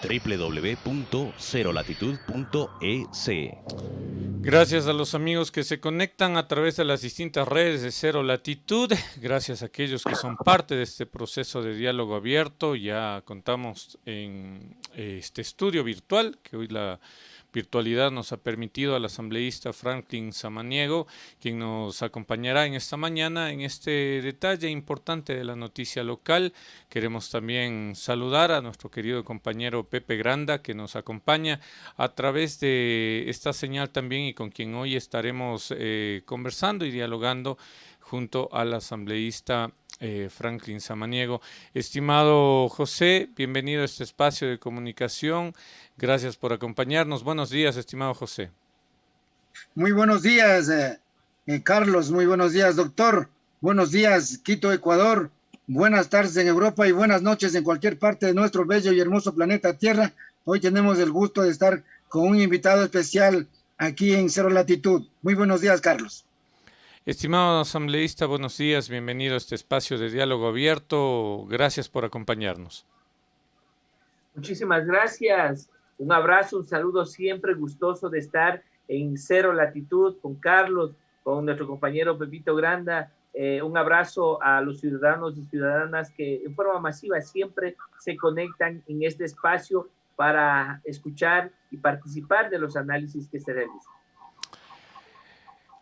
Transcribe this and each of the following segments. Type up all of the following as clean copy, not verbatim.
www.cerolatitud.es. Gracias a los amigos que se conectan a través de las distintas redes de Cero Latitud, gracias a aquellos que son parte de este proceso de diálogo abierto. Ya contamos en este estudio virtual, que hoy la virtualidad nos ha permitido al asambleísta Franklin Samaniego, quien nos acompañará en esta mañana en este detalle importante de la noticia local. Queremos también saludar a nuestro querido compañero Pepe Granda, que nos acompaña a través de esta señal también y con quien hoy estaremos conversando y dialogando junto al asambleísta Franklin Samaniego. Estimado José, bienvenido a este espacio de comunicación. Gracias por acompañarnos. Buenos días, estimado José. Muy buenos días, Carlos. Muy buenos días, doctor. Buenos días, Quito, Ecuador. Buenas tardes en Europa y buenas noches en cualquier parte de nuestro bello y hermoso planeta Tierra. Hoy tenemos el gusto de estar con un invitado especial aquí en Cero Latitud. Muy buenos días, Carlos. Estimado asambleísta, buenos días. Bienvenido a este espacio de diálogo abierto. Gracias por acompañarnos. Muchísimas gracias. Un abrazo, un saludo siempre gustoso de estar en Cero Latitud con Carlos, con nuestro compañero Pepito Granda. Un abrazo a los ciudadanos y ciudadanas que en forma masiva siempre se conectan en este espacio para escuchar y participar de los análisis que se realizan.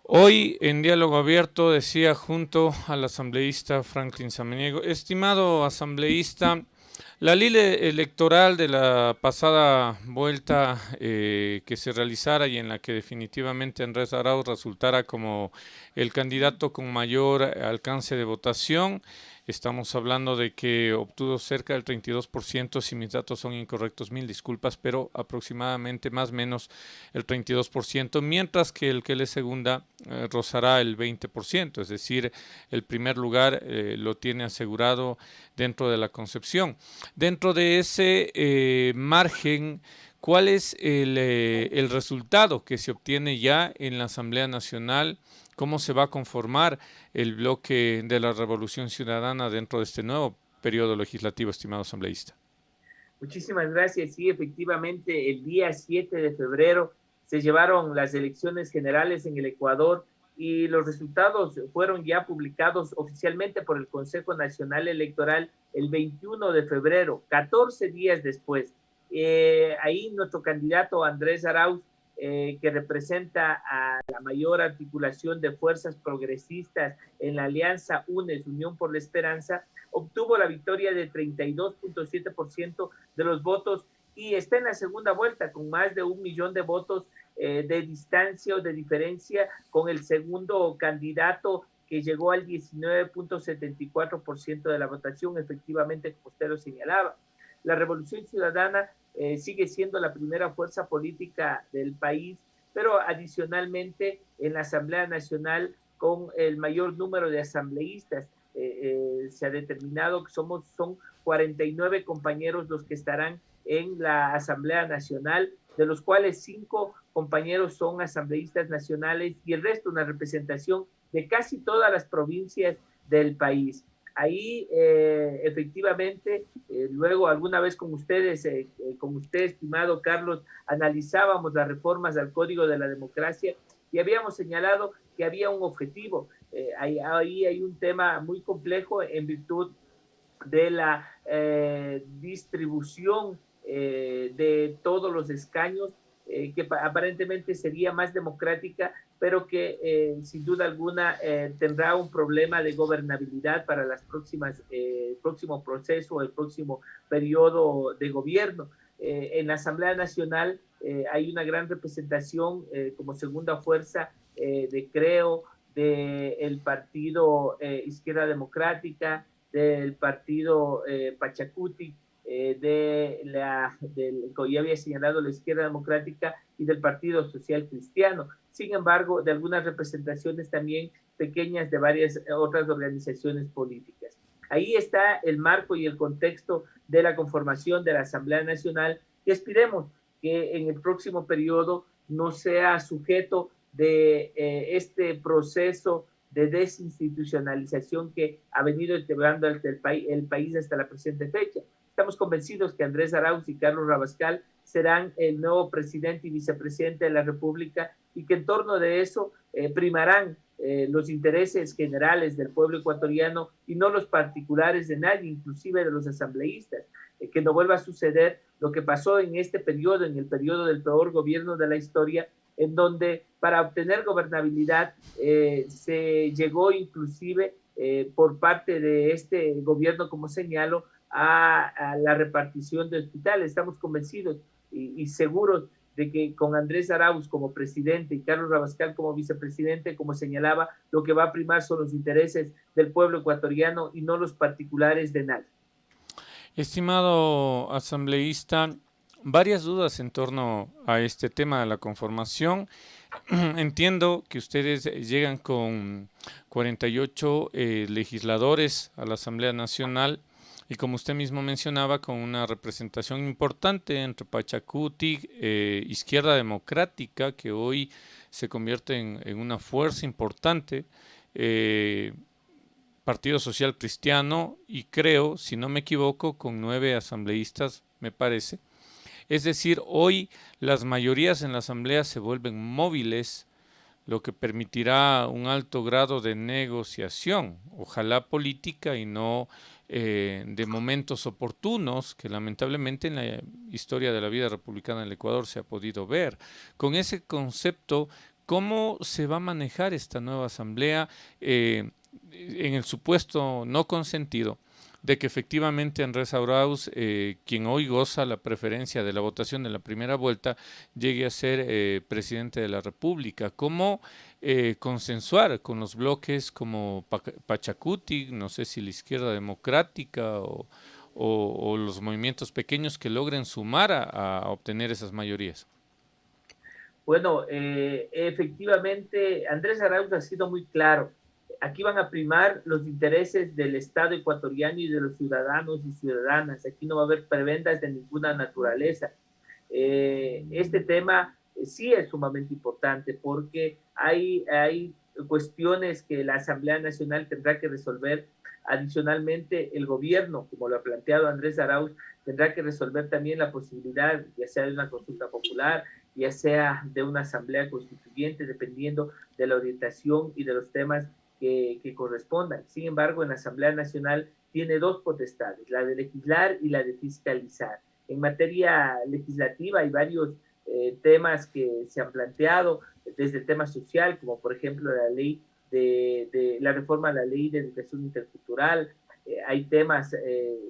Hoy en diálogo abierto decía junto al asambleísta Franklin Samaniego, estimado asambleísta, la ley electoral de la pasada vuelta que se realizara y en la que definitivamente Andrés Arauz resultara como el candidato con mayor alcance de votación, estamos hablando de que obtuvo cerca del 32%, si mis datos son incorrectos, mil disculpas, pero aproximadamente más o menos el 32%, mientras que el que le segunda rozará el 20%, es decir, el primer lugar lo tiene asegurado dentro de la Concepción. Dentro de ese margen, ¿cuál es el resultado que se obtiene ya en la Asamblea Nacional? ¿Cómo se va a conformar el bloque de la Revolución Ciudadana dentro de este nuevo periodo legislativo, estimado asambleísta? Muchísimas gracias. Sí, efectivamente, el día 7 de febrero se llevaron las elecciones generales en el Ecuador y los resultados fueron ya publicados oficialmente por el Consejo Nacional Electoral el 21 de febrero, 14 días después. Ahí nuestro candidato Andrés Arauz, que representa a la mayor articulación de fuerzas progresistas en la alianza UNES, Unión por la Esperanza, obtuvo la victoria de 32.7% de los votos y está en la segunda vuelta con más de 1 millón de votos de distancia o de diferencia con el segundo candidato que llegó al 19.74% de la votación, efectivamente, como usted lo señalaba. La Revolución Ciudadana sigue siendo la primera fuerza política del país, pero adicionalmente en la Asamblea Nacional con el mayor número de asambleístas. Se ha determinado que son 49 compañeros los que estarán en la Asamblea Nacional, de los cuales 5 compañeros son asambleístas nacionales y el resto una representación de casi todas las provincias del país. Ahí, efectivamente, luego alguna vez con ustedes, con usted, estimado Carlos, analizábamos las reformas al Código de la Democracia y habíamos señalado que había un objetivo. Ahí hay un tema muy complejo en virtud de la distribución de todos los escaños, que aparentemente sería más democrática, pero que sin duda alguna tendrá un problema de gobernabilidad para las el próximo proceso, el próximo periodo de gobierno. En la Asamblea Nacional hay una gran representación como segunda fuerza de CREO, del partido Izquierda Democrática, del partido Pachacuti, como ya había señalado, la Izquierda Democrática y del Partido Social Cristiano. Sin embargo, de algunas representaciones también pequeñas de varias otras organizaciones políticas. Ahí está el marco y el contexto de la conformación de la Asamblea Nacional y aspiremos que en el próximo periodo no sea sujeto de este proceso de desinstitucionalización que ha venido integrando el país hasta la presente fecha. Estamos convencidos que Andrés Arauz y Carlos Rabascal serán el nuevo presidente y vicepresidente de la República y que en torno de eso primarán los intereses generales del pueblo ecuatoriano y no los particulares de nadie, inclusive de los asambleístas. Que no vuelva a suceder lo que pasó en este periodo, en el periodo del peor gobierno de la historia, en donde para obtener gobernabilidad se llegó inclusive por parte de este gobierno, como señalo, a la repartición de hospitales. Estamos convencidos y seguros de que con Andrés Arauz como presidente y Carlos Rabascal como vicepresidente, como señalaba, lo que va a primar son los intereses del pueblo ecuatoriano y no los particulares de nadie. Estimado asambleísta, varias dudas en torno a este tema de la conformación. Entiendo que ustedes llegan con 48 legisladores a la Asamblea Nacional y, como usted mismo mencionaba, con una representación importante entre Pachacuti, Izquierda Democrática, que hoy se convierte en una fuerza importante, Partido Social Cristiano y creo, si no me equivoco, con 9 asambleístas, me parece. Es decir, hoy las mayorías en la Asamblea se vuelven móviles, lo que permitirá un alto grado de negociación, ojalá política y no de momentos oportunos, que lamentablemente en la historia de la vida republicana del Ecuador se ha podido ver. Con ese concepto, ¿cómo se va a manejar esta nueva Asamblea en el supuesto no consentido de que efectivamente Andrés Arauz, quien hoy goza la preferencia de la votación de la primera vuelta, llegue a ser presidente de la República? ¿Cómo consensuar con los bloques como Pachacuti, no sé si la Izquierda Democrática o los movimientos pequeños que logren sumar a obtener esas mayorías? Bueno, efectivamente, Andrés Arauz ha sido muy claro. Aquí van a primar los intereses del Estado ecuatoriano y de los ciudadanos y ciudadanas. Aquí no va a haber prebendas de ninguna naturaleza. Este tema sí es sumamente importante porque hay cuestiones que la Asamblea Nacional tendrá que resolver. Adicionalmente, el gobierno, como lo ha planteado Andrés Arauz, tendrá que resolver también la posibilidad, ya sea de una consulta popular, ya sea de una asamblea constituyente, dependiendo de la orientación y de los temas que correspondan. Sin embargo, en la Asamblea Nacional tiene 2 potestades, la de legislar y la de fiscalizar. En materia legislativa hay varios temas que se han planteado, desde el tema social, como por ejemplo la ley de la reforma a la ley de educación intercultural. Hay temas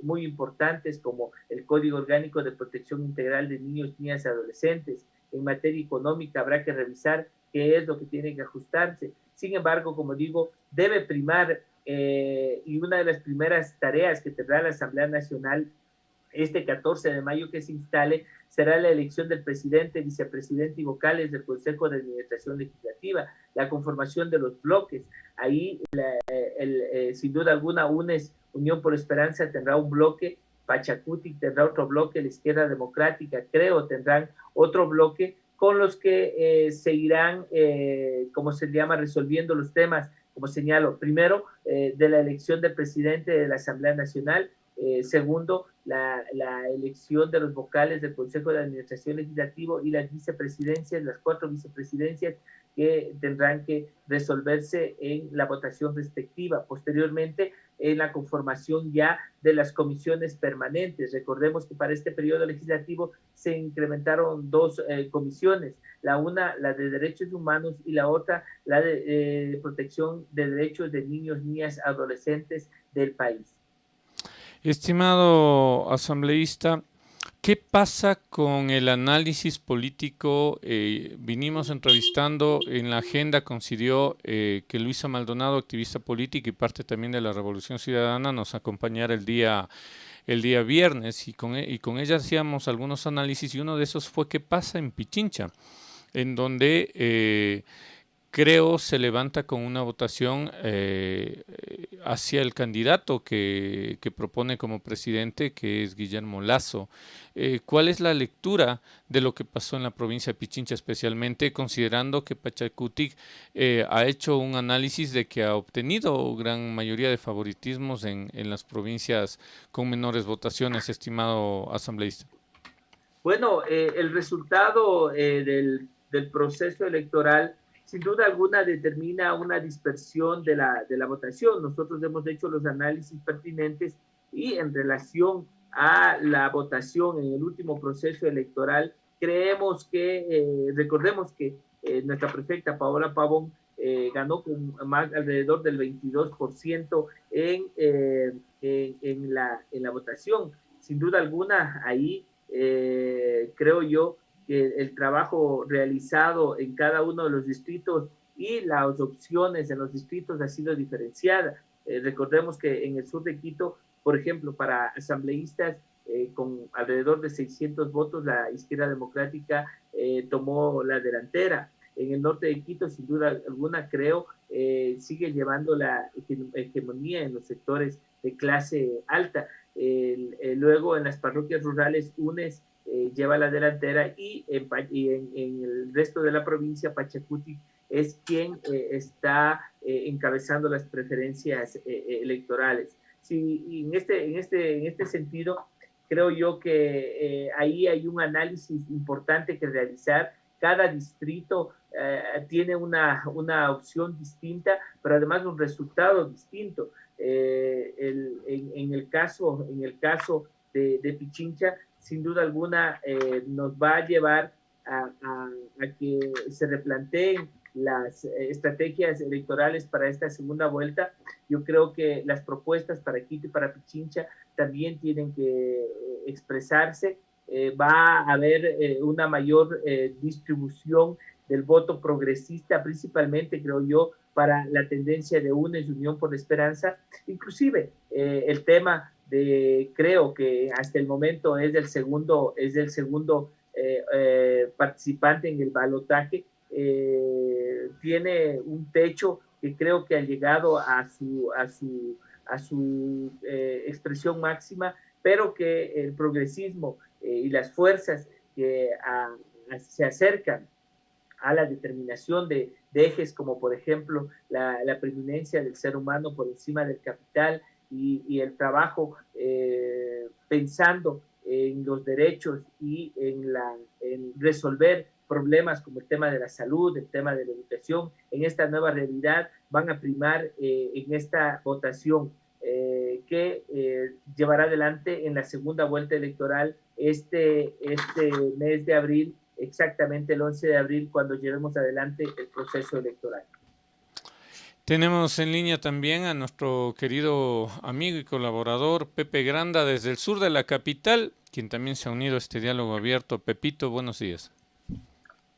muy importantes como el Código Orgánico de Protección Integral de Niños, Niñas y Adolescentes. En materia económica habrá que revisar qué es lo que tiene que ajustarse. Sin embargo, como digo, debe primar y una de las primeras tareas que tendrá la Asamblea Nacional este 14 de mayo que se instale será la elección del presidente, vicepresidente y vocales del Consejo de Administración Legislativa, la conformación de los bloques. Ahí, sin duda alguna, Unión por Esperanza tendrá un bloque, Pachacuti tendrá otro bloque, la Izquierda Democrática, creo, tendrán otro bloque, con los que seguirán, como se llama, resolviendo los temas, como señalo, primero, de la elección del presidente de la Asamblea Nacional, segundo, la elección de los vocales del Consejo de Administración Legislativo y las vicepresidencias, las 4 vicepresidencias que tendrán que resolverse en la votación respectiva. Posteriormente, en la conformación ya de las comisiones permanentes. Recordemos que para este periodo legislativo se incrementaron 2 comisiones, una la de derechos humanos y la otra la de protección de derechos de niños, niñas, adolescentes del país. Estimado asambleísta, ¿qué pasa con el análisis político? Vinimos entrevistando, en la agenda coincidió que Luisa Maldonado, activista política y parte también de la Revolución Ciudadana, nos acompañara el día viernes y con ella hacíamos algunos análisis y uno de esos fue qué pasa en Pichincha, en donde creo, se levanta con una votación hacia el candidato que propone como presidente, que es Guillermo Lasso. ¿Cuál es la lectura de lo que pasó en la provincia de Pichincha, especialmente considerando que Pachacutic ha hecho un análisis de que ha obtenido gran mayoría de favoritismos en las provincias con menores votaciones, estimado asambleísta? Bueno, el resultado del proceso electoral sin duda alguna determina una dispersión de la votación. Nosotros hemos hecho los análisis pertinentes y en relación a la votación en el último proceso electoral, recordemos que nuestra prefecta Paola Pavón ganó con alrededor del 22% en la votación. Sin duda alguna, ahí creo yo que el trabajo realizado en cada uno de los distritos y las opciones en los distritos ha sido diferenciada. Recordemos que en el sur de Quito, por ejemplo, para asambleístas con alrededor de 600 votos, la Izquierda Democrática tomó la delantera. En el norte de Quito, sin duda alguna, creo, sigue llevando la hegemonía en los sectores de clase alta. Luego, en las parroquias rurales, UNES lleva la delantera y en el resto de la provincia, Pachacutic es quien está encabezando las preferencias electorales. Sí, en este sentido, creo yo que ahí hay un análisis importante que realizar. Cada distrito tiene una opción distinta, pero además un resultado distinto. En el caso de Pichincha, sin duda alguna, nos va a llevar a que se replanteen las estrategias electorales para esta segunda vuelta. Yo creo que las propuestas para Quito y para Pichincha también tienen que expresarse. Va a haber una mayor distribución del voto progresista, principalmente, creo yo, para la tendencia de UNES, Unión por la Esperanza. Inclusive el tema creo que hasta el momento es del segundo participante en el balotaje, tiene un techo que creo que ha llegado a su expresión máxima, pero que el progresismo y las fuerzas que se acercan a la determinación de ejes como, por ejemplo, la preeminencia del ser humano por encima del capital y el trabajo pensando en los derechos y en resolver problemas como el tema de la salud, el tema de la educación, en esta nueva realidad van a primar en esta votación que llevará adelante en la segunda vuelta electoral este mes de abril, exactamente el 11 de abril, cuando llevemos adelante el proceso electoral. Tenemos en línea también a nuestro querido amigo y colaborador Pepe Granda desde el sur de la capital, quien también se ha unido a este diálogo abierto. Pepito, buenos días.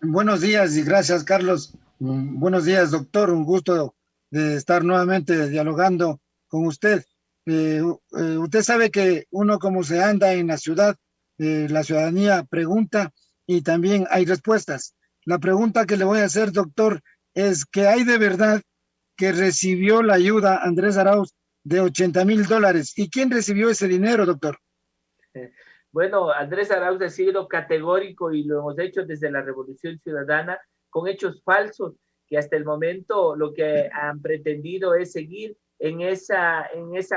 Buenos días y gracias, Carlos. Buenos días, doctor. Un gusto de estar nuevamente dialogando con usted. Usted sabe que uno como se anda en la ciudad, la ciudadanía pregunta y también hay respuestas. La pregunta que le voy a hacer, doctor, es ¿qué hay de verdad que recibió la ayuda Andrés Arauz de $80,000? ¿Y quién recibió ese dinero, doctor? Bueno, Andrés Arauz ha sido categórico y lo hemos hecho desde la Revolución Ciudadana con hechos falsos que hasta el momento lo que han pretendido es seguir en esa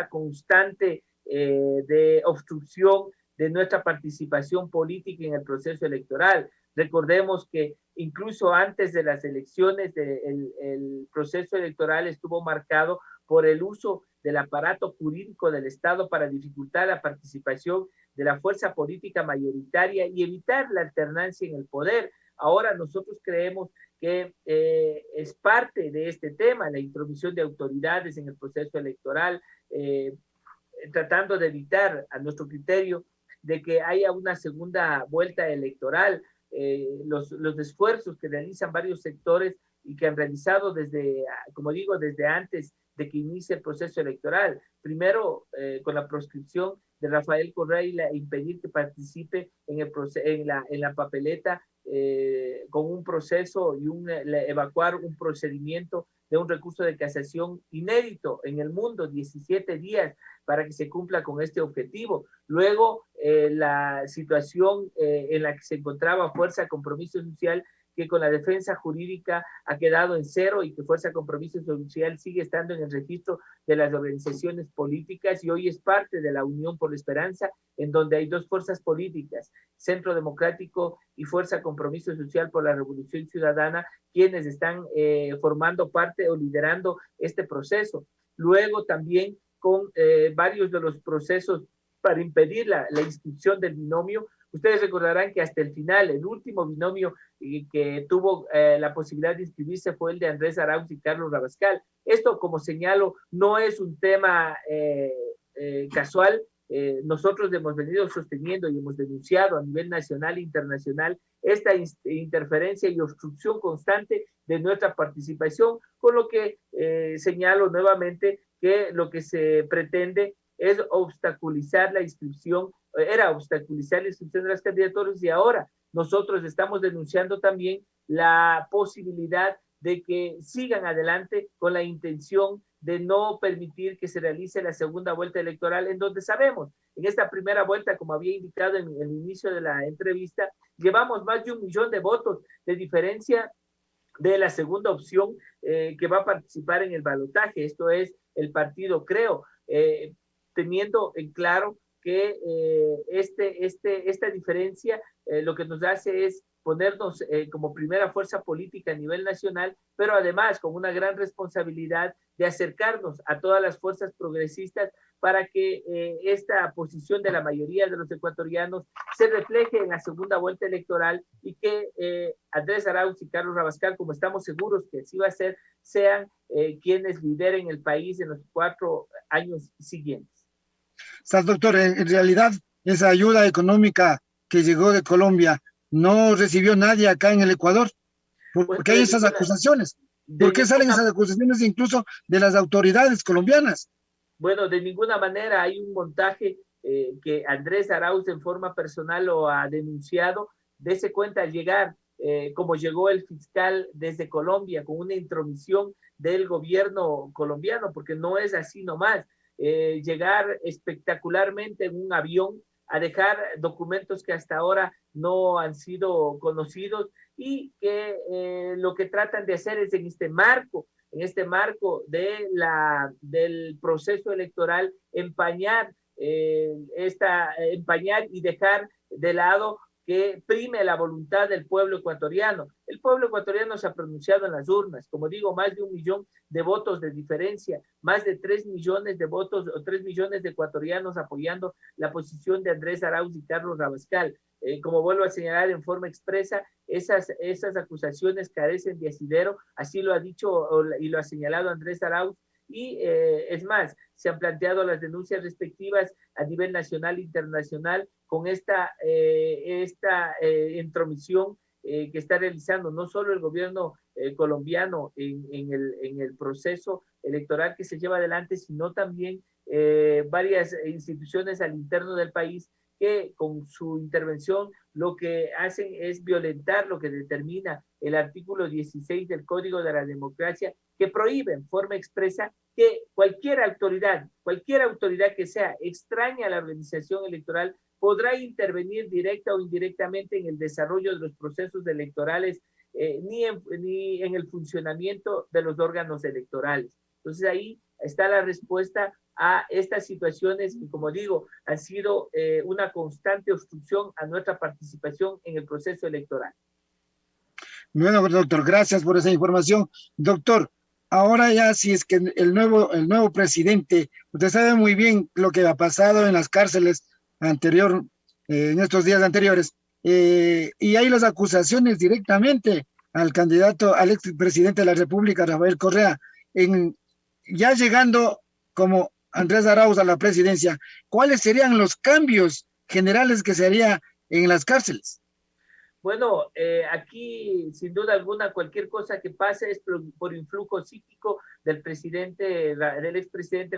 constante de obstrucción de nuestra participación política en el proceso electoral. Recordemos que incluso antes de las elecciones el proceso electoral estuvo marcado por el uso del aparato jurídico del Estado para dificultar la participación de la fuerza política mayoritaria y evitar la alternancia en el poder. Ahora nosotros creemos que es parte de este tema, la intromisión de autoridades en el proceso electoral, tratando de evitar, a nuestro criterio, de que haya una segunda vuelta electoral. Los esfuerzos que realizan varios sectores y que han realizado desde, como digo, desde antes de que inicie el proceso electoral. Primero, con la proscripción de Rafael Correa y impedir que participe en la papeleta con un proceso y evacuar un procedimiento de un recurso de casación inédito en el mundo, 17 días para que se cumpla con este objetivo. Luego, la situación en la que se encontraba Fuerza Compromiso Social, que con la defensa jurídica ha quedado en cero y que Fuerza Compromiso Social sigue estando en el registro de las organizaciones políticas y hoy es parte de la Unión por la Esperanza, en donde hay dos fuerzas políticas, Centro Democrático y Fuerza Compromiso Social por la Revolución Ciudadana, quienes están formando parte o liderando este proceso. Luego también con varios de los procesos para impedir la inscripción del binomio. Ustedes recordarán que hasta el final, el último binomio que tuvo la posibilidad de inscribirse fue el de Andrés Arauz y Carlos Rabascal. Esto, como señalo, no es un tema casual. Nosotros hemos venido sosteniendo y hemos denunciado a nivel nacional e internacional esta interferencia y obstrucción constante de nuestra participación, con lo que señalo nuevamente que lo que se pretende es obstaculizar la inscripción, era obstaculizar la inscripción de las candidaturas y ahora nosotros estamos denunciando también la posibilidad de que sigan adelante con la intención de no permitir que se realice la segunda vuelta electoral, en donde sabemos, en esta primera vuelta, como había indicado en el inicio de la entrevista, llevamos más de 1 millón de votos de diferencia de la segunda opción que va a participar en el balotaje, esto es el partido Creo, teniendo en claro que esta diferencia lo que nos hace es ponernos como primera fuerza política a nivel nacional, pero además con una gran responsabilidad de acercarnos a todas las fuerzas progresistas para que esta posición de la mayoría de los ecuatorianos se refleje en la segunda vuelta electoral y que Andrés Arauz y Carlos Rabascal, como estamos seguros que así va a ser, sean quienes lideren el país en los 4 años siguientes. Doctor, en realidad esa ayuda económica que llegó de Colombia no recibió nadie acá en el Ecuador. ¿Por qué hay esas acusaciones? ¿Por qué salen esas acusaciones incluso de las autoridades colombianas? Bueno, de ninguna manera hay un montaje que Andrés Arauz en forma personal lo ha denunciado. Dese cuenta al llegar, como llegó el fiscal desde Colombia, con una intromisión del gobierno colombiano, porque no es así nomás. Llegar espectacularmente en un avión a dejar documentos que hasta ahora no han sido conocidos y que lo que tratan de hacer es en este marco del proceso electoral, empañar y dejar de lado que prime la voluntad del pueblo ecuatoriano. El pueblo ecuatoriano se ha pronunciado en las urnas, como digo, más de 1 millón de votos de diferencia, más de 3 millones de votos o 3 millones de ecuatorianos apoyando la posición de Andrés Arauz y Carlos Rabascal. Como vuelvo a señalar en forma expresa, esas acusaciones carecen de asidero, así lo ha dicho y lo ha señalado Andrés Arauz, y es más, se han planteado las denuncias respectivas a nivel nacional e internacional con esta intromisión que está realizando no solo el gobierno colombiano en el proceso electoral que se lleva adelante, sino también varias instituciones al interno del país que con su intervención lo que hacen es violentar lo que determina el artículo 16 del Código de la Democracia, que prohíbe en forma expresa que cualquier autoridad que sea extraña a la organización electoral podrá intervenir directa o indirectamente en el desarrollo de los procesos electorales ni en el funcionamiento de los órganos electorales. Entonces ahí está la respuesta a estas situaciones que, como digo, han sido una constante obstrucción a nuestra participación en el proceso electoral. Bueno, doctor, gracias por esa información. Doctor, ahora ya si es que el nuevo presidente, usted sabe muy bien lo que ha pasado en las cárceles en estos días anteriores, y hay las acusaciones directamente al candidato, al expresidente de la República, Rafael Correa, ya llegando como Andrés Arauz a la presidencia, ¿cuáles serían los cambios generales que se haría en las cárceles? Bueno, aquí sin duda alguna cualquier cosa que pase es por influjo psíquico del expresidente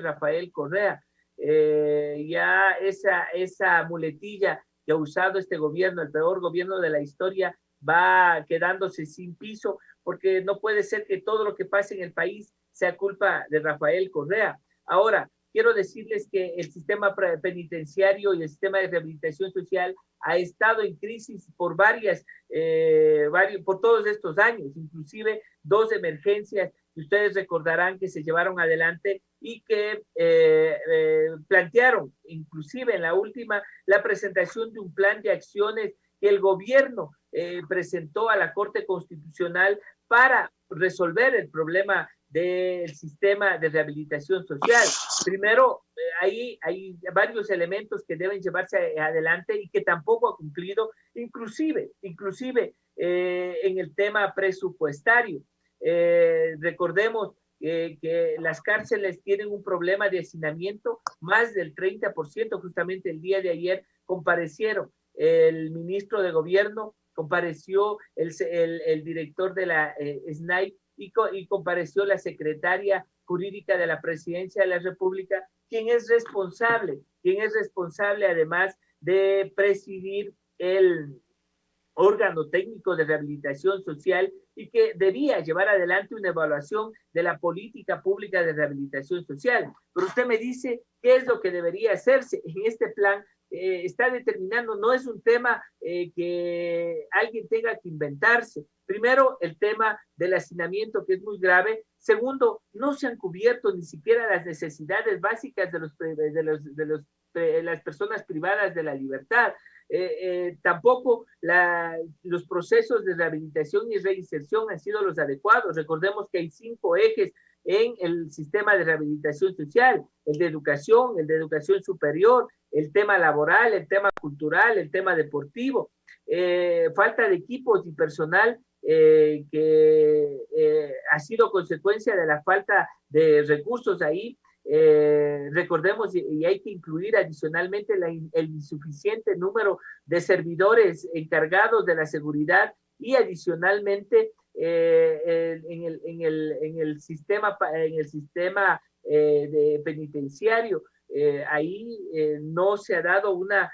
Rafael Correa. Ya esa muletilla que ha usado este gobierno, el peor gobierno de la historia va quedándose sin piso, porque no puede ser que todo lo que pase en el país sea culpa de Rafael Correa. Ahora, quiero decirles que el sistema penitenciario y el sistema de rehabilitación social ha estado en crisis por por todos estos años, inclusive 2 emergencias que ustedes recordarán que se llevaron adelante y que plantearon, inclusive en la última, la presentación de un plan de acciones que el gobierno presentó a la Corte Constitucional para resolver el problema del sistema de rehabilitación social. Primero, hay varios elementos que deben llevarse adelante y que tampoco ha cumplido, inclusive en el tema presupuestario. Recordemos que las cárceles tienen un problema de hacinamiento, más del 30%. Justamente el día de ayer comparecieron el ministro de Gobierno, compareció el director de la SNAI y compareció la secretaria jurídica de la Presidencia de la República, quien es responsable además de presidir el órgano técnico de rehabilitación social y que debía llevar adelante una evaluación de la política pública de rehabilitación social. Pero usted me dice qué es lo que debería hacerse en este plan. Está determinando, no es un tema que alguien tenga que inventarse. Primero, el tema del hacinamiento, que es muy grave. Segundo, no se han cubierto ni siquiera las necesidades básicas de las personas privadas de la libertad. Tampoco los procesos de rehabilitación y reinserción han sido los adecuados. Recordemos que hay 5 ejes en el sistema de rehabilitación social: el de educación superior, el tema laboral, el tema cultural, el tema deportivo. Falta de equipos y personal que ha sido consecuencia de la falta de recursos ahí. Recordemos, y hay que incluir adicionalmente el insuficiente número de servidores encargados de la seguridad y adicionalmente en el sistema de penitenciario. Ahí no se ha dado una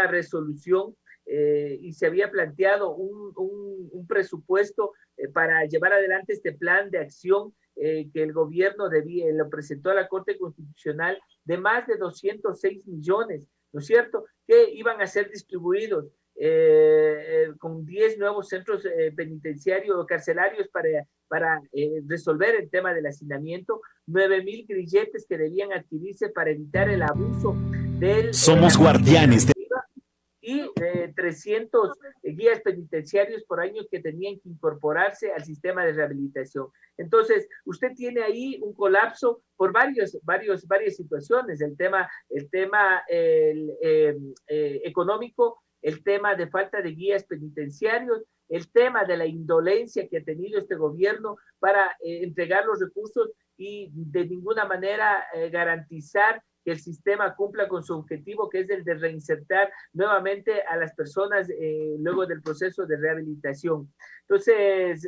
resolución y se había planteado un presupuesto para llevar adelante este plan de acción que el gobierno lo presentó a la Corte Constitucional, de más de 206 millones, ¿no es cierto?, que iban a ser distribuidos con 10 nuevos centros penitenciarios o carcelarios para resolver el tema del hacinamiento, 9,000 grilletes que debían adquirirse para evitar el abuso del... Somos guardianes de... Y 300 guías penitenciarios por año que tenían que incorporarse al sistema de rehabilitación. Entonces, usted tiene ahí un colapso por varias situaciones: el tema económico, el tema de falta de guías penitenciarios, el tema de la indolencia que ha tenido este gobierno para entregar los recursos y de ninguna manera garantizar que el sistema cumpla con su objetivo, que es el de reinsertar nuevamente a las personas luego del proceso de rehabilitación. Entonces,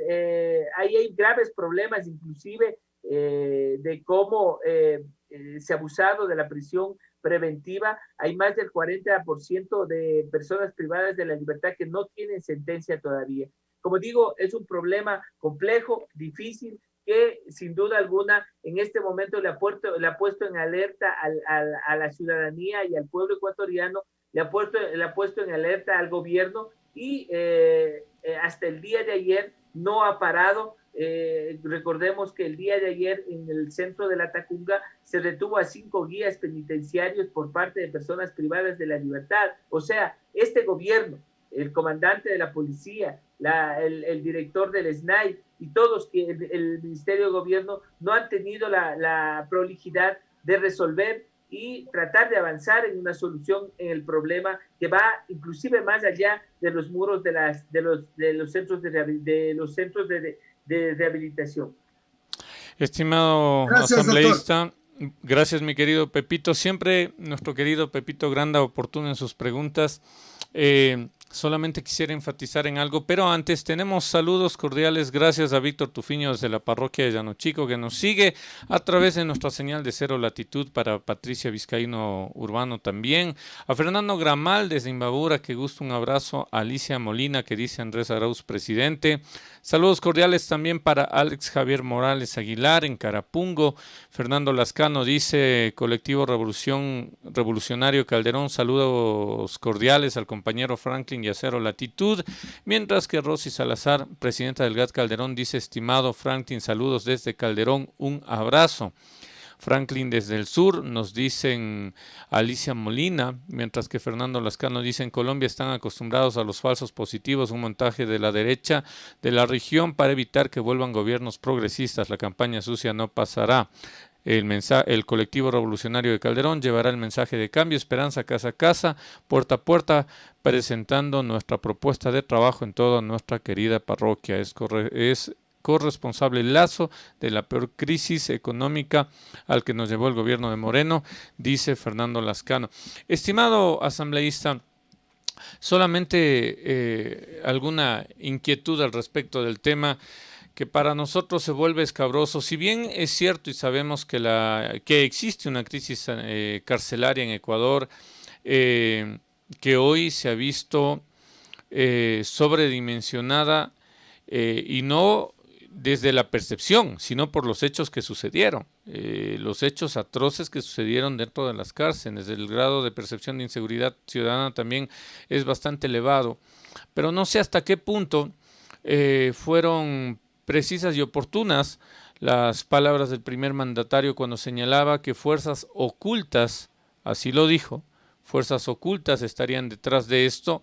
ahí hay graves problemas, inclusive de cómo se ha abusado de la prisión preventiva. Hay más del 40% de personas privadas de la libertad que no tienen sentencia todavía. Como digo, es un problema complejo, difícil, que sin duda alguna en este momento le ha puesto en alerta a la ciudadanía y al pueblo ecuatoriano, le ha puesto en alerta al gobierno y hasta el día de ayer no ha parado. Recordemos que el día de ayer en el centro de La Tacunga se retuvo a 5 guías penitenciarios por parte de personas privadas de la libertad. O sea, este gobierno, el comandante de la policía, el director del SNAI y todos que el Ministerio de Gobierno no han tenido la prolijidad de resolver y tratar de avanzar en una solución en el problema que va inclusive más allá de los muros de los centros de rehabilitación. Estimado Gracias, asambleísta, doctor. Gracias, mi querido Pepito. Siempre nuestro querido Pepito Granda, oportuno en sus preguntas. Solamente quisiera enfatizar en algo, pero antes tenemos saludos cordiales. Gracias a Víctor Tufiño desde la parroquia de Llano Chico, que nos sigue a través de nuestra señal de Cero Latitud, para Patricia Vizcaíno Urbano también. A Fernando Gramal desde Imbabura, que gusto, un abrazo. A Alicia Molina, que dice Andrés Arauz, presidente. Saludos cordiales también para Alex Javier Morales Aguilar en Carapungo. Fernando Lascano dice, colectivo Revolucionario Calderón, saludos cordiales al compañero Franklin y a Cero Latitud. Mientras que Rosy Salazar, presidenta del GAT Calderón, dice, estimado Franklin, saludos desde Calderón, un abrazo. Franklin desde el sur, nos dicen Alicia Molina, mientras que Fernando Lascano dice, en Colombia están acostumbrados a los falsos positivos, un montaje de la derecha de la región para evitar que vuelvan gobiernos progresistas. La campaña sucia no pasará. El colectivo revolucionario de Calderón llevará el mensaje de cambio, esperanza, casa a casa, puerta a puerta, presentando nuestra propuesta de trabajo en toda nuestra querida parroquia. Es corresponsable Lazo de la peor crisis económica al que nos llevó el gobierno de Moreno, dice Fernando Lascano. Estimado asambleísta, solamente alguna inquietud al respecto del tema que para nosotros se vuelve escabroso. Si bien es cierto y sabemos que existe una crisis carcelaria en Ecuador, que hoy se ha visto sobredimensionada, y no desde la percepción, sino por los hechos que sucedieron, los hechos atroces que sucedieron dentro de las cárceles. El grado de percepción de inseguridad ciudadana también es bastante elevado, pero no sé hasta qué punto fueron precisas y oportunas las palabras del primer mandatario cuando señalaba que fuerzas ocultas, así lo dijo, fuerzas ocultas estarían detrás de esto,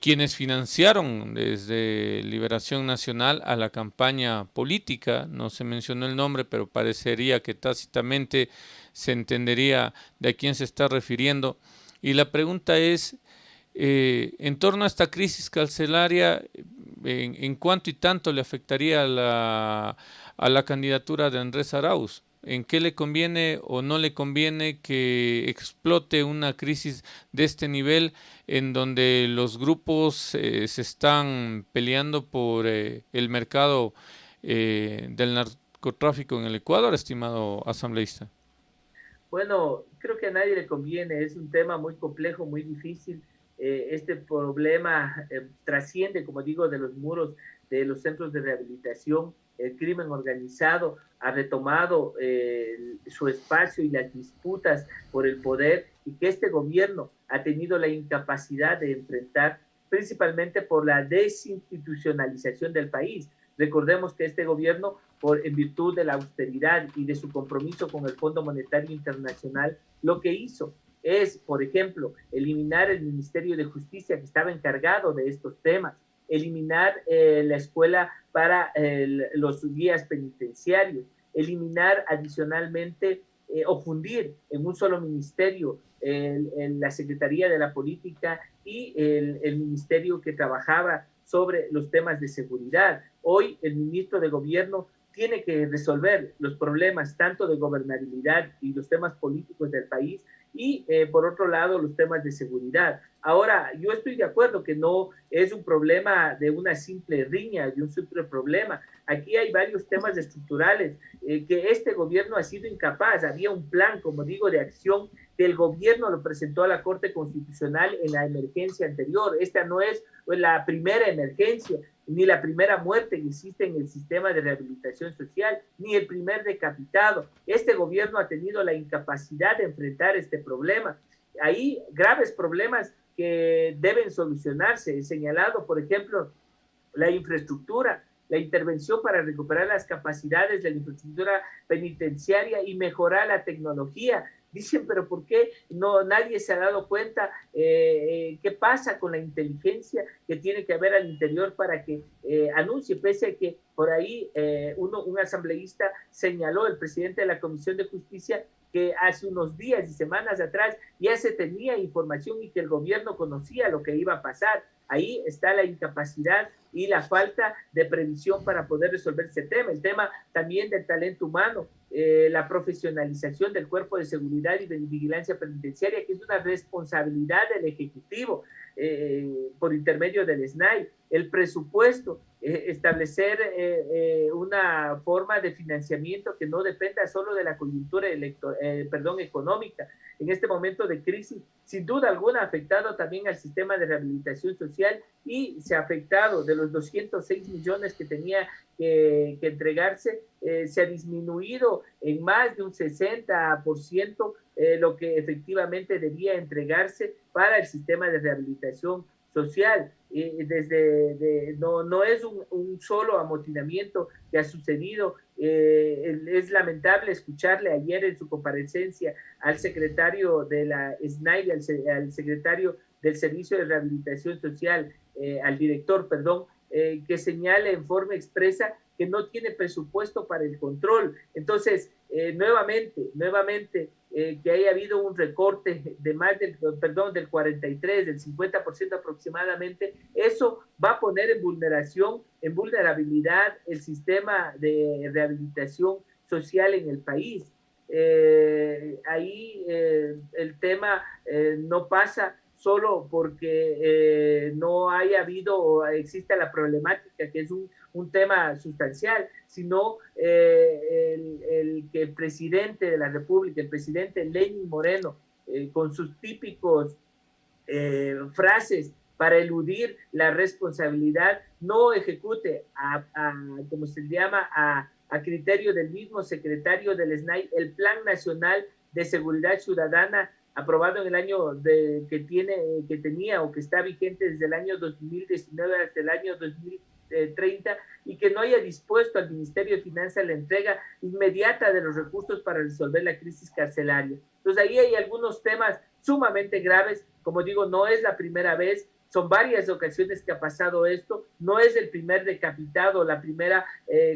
quienes financiaron desde Liberación Nacional a la campaña política. No se mencionó el nombre, pero parecería que tácitamente se entendería de a quién se está refiriendo. Y la pregunta es, en torno a esta crisis carcelaria, ¿en cuánto y tanto le afectaría a la candidatura de Andrés Arauz? ¿En qué le conviene o no le conviene que explote una crisis de este nivel en donde los grupos se están peleando por el mercado del narcotráfico en el Ecuador, estimado asambleísta? Bueno, creo que a nadie le conviene, es un tema muy complejo, muy difícil. Este problema trasciende, como digo, de los muros de los centros de rehabilitación. El crimen organizado ha retomado su espacio y las disputas por el poder, y que este gobierno ha tenido la incapacidad de enfrentar, principalmente por la desinstitucionalización del país. Recordemos que este gobierno, en virtud de la austeridad y de su compromiso con el Fondo Monetario Internacional, lo que hizo es, por ejemplo, eliminar el Ministerio de Justicia, que estaba encargado de estos temas, eliminar la escuela para los guías penitenciarios, eliminar adicionalmente o fundir en un solo ministerio la Secretaría de la Política y el ministerio que trabajaba sobre los temas de seguridad. Hoy el ministro de Gobierno tiene que resolver los problemas tanto de gobernabilidad y los temas políticos del país, y por otro lado los temas de seguridad. Ahora, yo estoy de acuerdo que no es un problema de una simple riña, de un simple problema. Aquí hay varios temas estructurales que este gobierno ha sido incapaz. Había un plan, como digo, de acción que el gobierno lo presentó a la Corte Constitucional en la emergencia anterior. Esta no es la primera emergencia, ni la primera muerte que existe en el sistema de rehabilitación social, ni el primer decapitado. Este gobierno ha tenido la incapacidad de enfrentar este problema. Hay graves problemas que deben solucionarse. He señalado, por ejemplo, la infraestructura, la intervención para recuperar las capacidades de la infraestructura penitenciaria y mejorar la tecnología. Dicen, pero ¿por qué nadie se ha dado cuenta qué pasa con la inteligencia que tiene que haber al interior para que anuncie? Pese a que por ahí un asambleísta señaló, el presidente de la Comisión de Justicia, que hace unos días y semanas atrás ya se tenía información y que el gobierno conocía lo que iba a pasar. Ahí está la incapacidad y la falta de previsión para poder resolver ese tema. El tema también del talento humano, la profesionalización del cuerpo de seguridad y de vigilancia penitenciaria, que es una responsabilidad del Ejecutivo. por intermedio del SNAI, el presupuesto, establecer una forma de financiamiento que no dependa solo de la coyuntura económica. En este momento de crisis, sin duda alguna, ha afectado también al sistema de rehabilitación social y se ha afectado de los 206 millones que tenía que entregarse, se ha disminuido en más de un 60% lo que efectivamente debía entregarse para el sistema de rehabilitación social. No es un solo amotinamiento que ha sucedido. Es lamentable escucharle ayer en su comparecencia al secretario de la SNAI, al secretario del Servicio de Rehabilitación Social, al director, perdón, que señale en forma expresa que no tiene presupuesto para el control. Entonces, nuevamente, que haya habido un recorte de más del 43, del 50% aproximadamente, eso va a poner en vulnerabilidad el sistema de rehabilitación social en el país. Ahí el tema no pasa solo porque no haya habido o exista la problemática, que es un tema sustancial, sino el que el presidente de la República, el presidente Lenín Moreno, con sus típicos frases para eludir la responsabilidad, no ejecute como se llama, a criterio del mismo secretario del SNAI, el Plan Nacional de Seguridad Ciudadana, aprobado en el año que tenía o que está vigente desde el año 2019 hasta el año 2030, y que no haya dispuesto al Ministerio de Finanzas la entrega inmediata de los recursos para resolver la crisis carcelaria. Entonces ahí hay algunos temas sumamente graves. Como digo, no es la primera vez, son varias ocasiones que ha pasado esto, no es el primer decapitado, la primera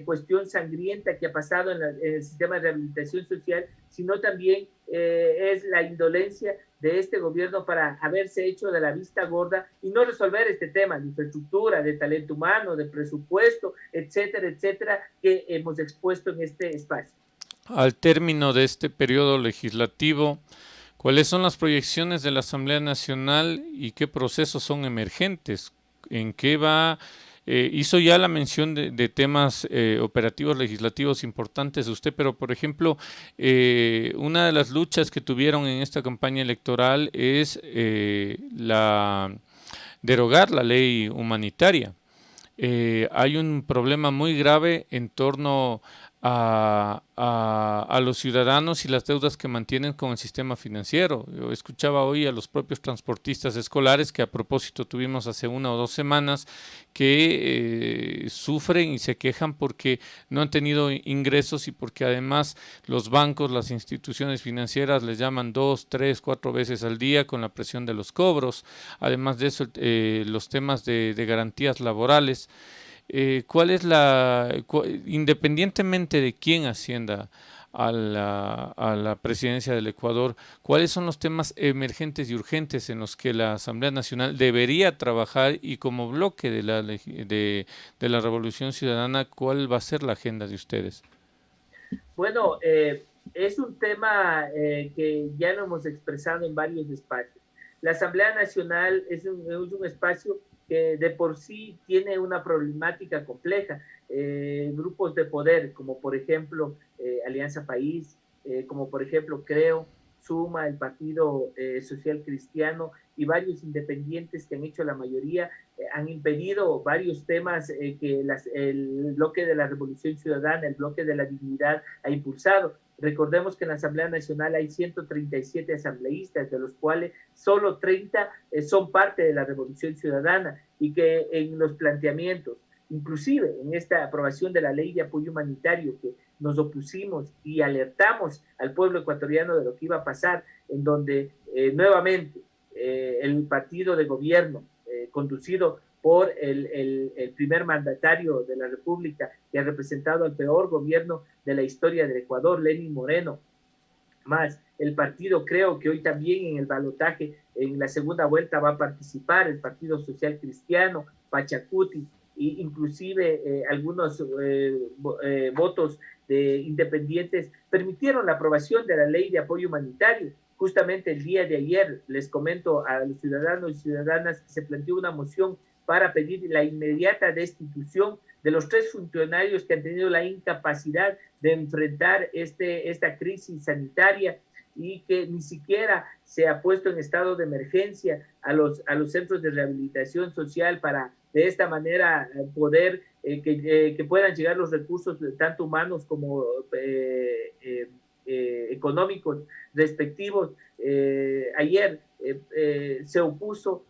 cuestión sangrienta que ha pasado en el sistema de rehabilitación social, sino también es la indolencia de este gobierno para haberse hecho de la vista gorda y no resolver este tema de infraestructura, de talento humano, de presupuesto, etcétera, etcétera, que hemos expuesto en este espacio. Al término de este periodo legislativo, ¿cuáles son las proyecciones de la Asamblea Nacional y qué procesos son emergentes? ¿En qué va? Hizo ya la mención de temas operativos legislativos importantes usted, pero por ejemplo, una de las luchas que tuvieron en esta campaña electoral es derogar la ley humanitaria. Hay un problema muy grave en torno a los ciudadanos y las deudas que mantienen con el sistema financiero. Yo escuchaba hoy a los propios transportistas escolares, que a propósito tuvimos hace 1 o 2 semanas, que sufren y se quejan porque no han tenido ingresos y porque además los bancos, las instituciones financieras les llaman 2, 3, 4 veces al día con la presión de los cobros. Además de eso, los temas de garantías laborales. ¿Cuál es independientemente de quién ascienda a la presidencia del Ecuador, cuáles son los temas emergentes y urgentes en los que la Asamblea Nacional debería trabajar, y como bloque de la Revolución Ciudadana, cuál va a ser la agenda de ustedes? Bueno, es un tema que ya lo hemos expresado en varios espacios. La Asamblea Nacional es un espacio que de por sí tiene una problemática compleja. Grupos de poder, como por ejemplo Alianza País, como por ejemplo Creo, Suma, el Partido Social Cristiano y varios independientes que han hecho la mayoría, han impedido varios temas que el bloque de la Revolución Ciudadana, el bloque de la dignidad ha impulsado. Recordemos que en la Asamblea Nacional hay 137 asambleístas, de los cuales solo 30 son parte de la Revolución Ciudadana, y que en los planteamientos, inclusive en esta aprobación de la Ley de Apoyo Humanitario, que nos opusimos y alertamos al pueblo ecuatoriano de lo que iba a pasar, en donde nuevamente el partido de gobierno conducido por el primer mandatario de la República, que ha representado al peor gobierno de la historia del Ecuador, Lenín Moreno, más el partido, creo que hoy también en el balotaje, en la segunda vuelta va a participar el Partido Social Cristiano, Pachacuti, e inclusive algunos votos de independientes, permitieron la aprobación de la Ley de Apoyo Humanitario. Justamente el día de ayer, les comento a los ciudadanos y ciudadanas que se planteó una moción para pedir la inmediata destitución de los 3 funcionarios que han tenido la incapacidad de enfrentar esta crisis sanitaria y que ni siquiera se ha puesto en estado de emergencia a los centros de rehabilitación social para de esta manera poder que puedan llegar los recursos tanto humanos como económicos respectivos. Ayer se opuso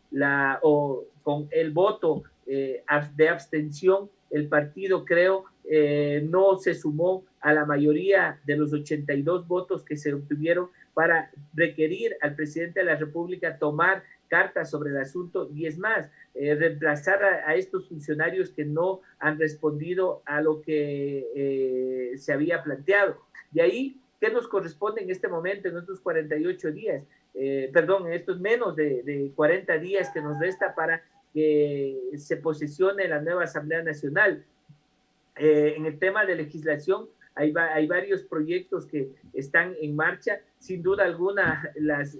con el voto de abstención, el partido, creo, no se sumó a la mayoría de los 82 votos que se obtuvieron para requerir al presidente de la República tomar cartas sobre el asunto y es más, reemplazar a estos funcionarios que no han respondido a lo que se había planteado. De ahí, ¿qué nos corresponde en este momento, en estos 48 días? En estos menos de 40 días que nos resta para que se posesione la nueva Asamblea Nacional. En el tema de legislación, hay varios proyectos que están en marcha. Sin duda alguna, las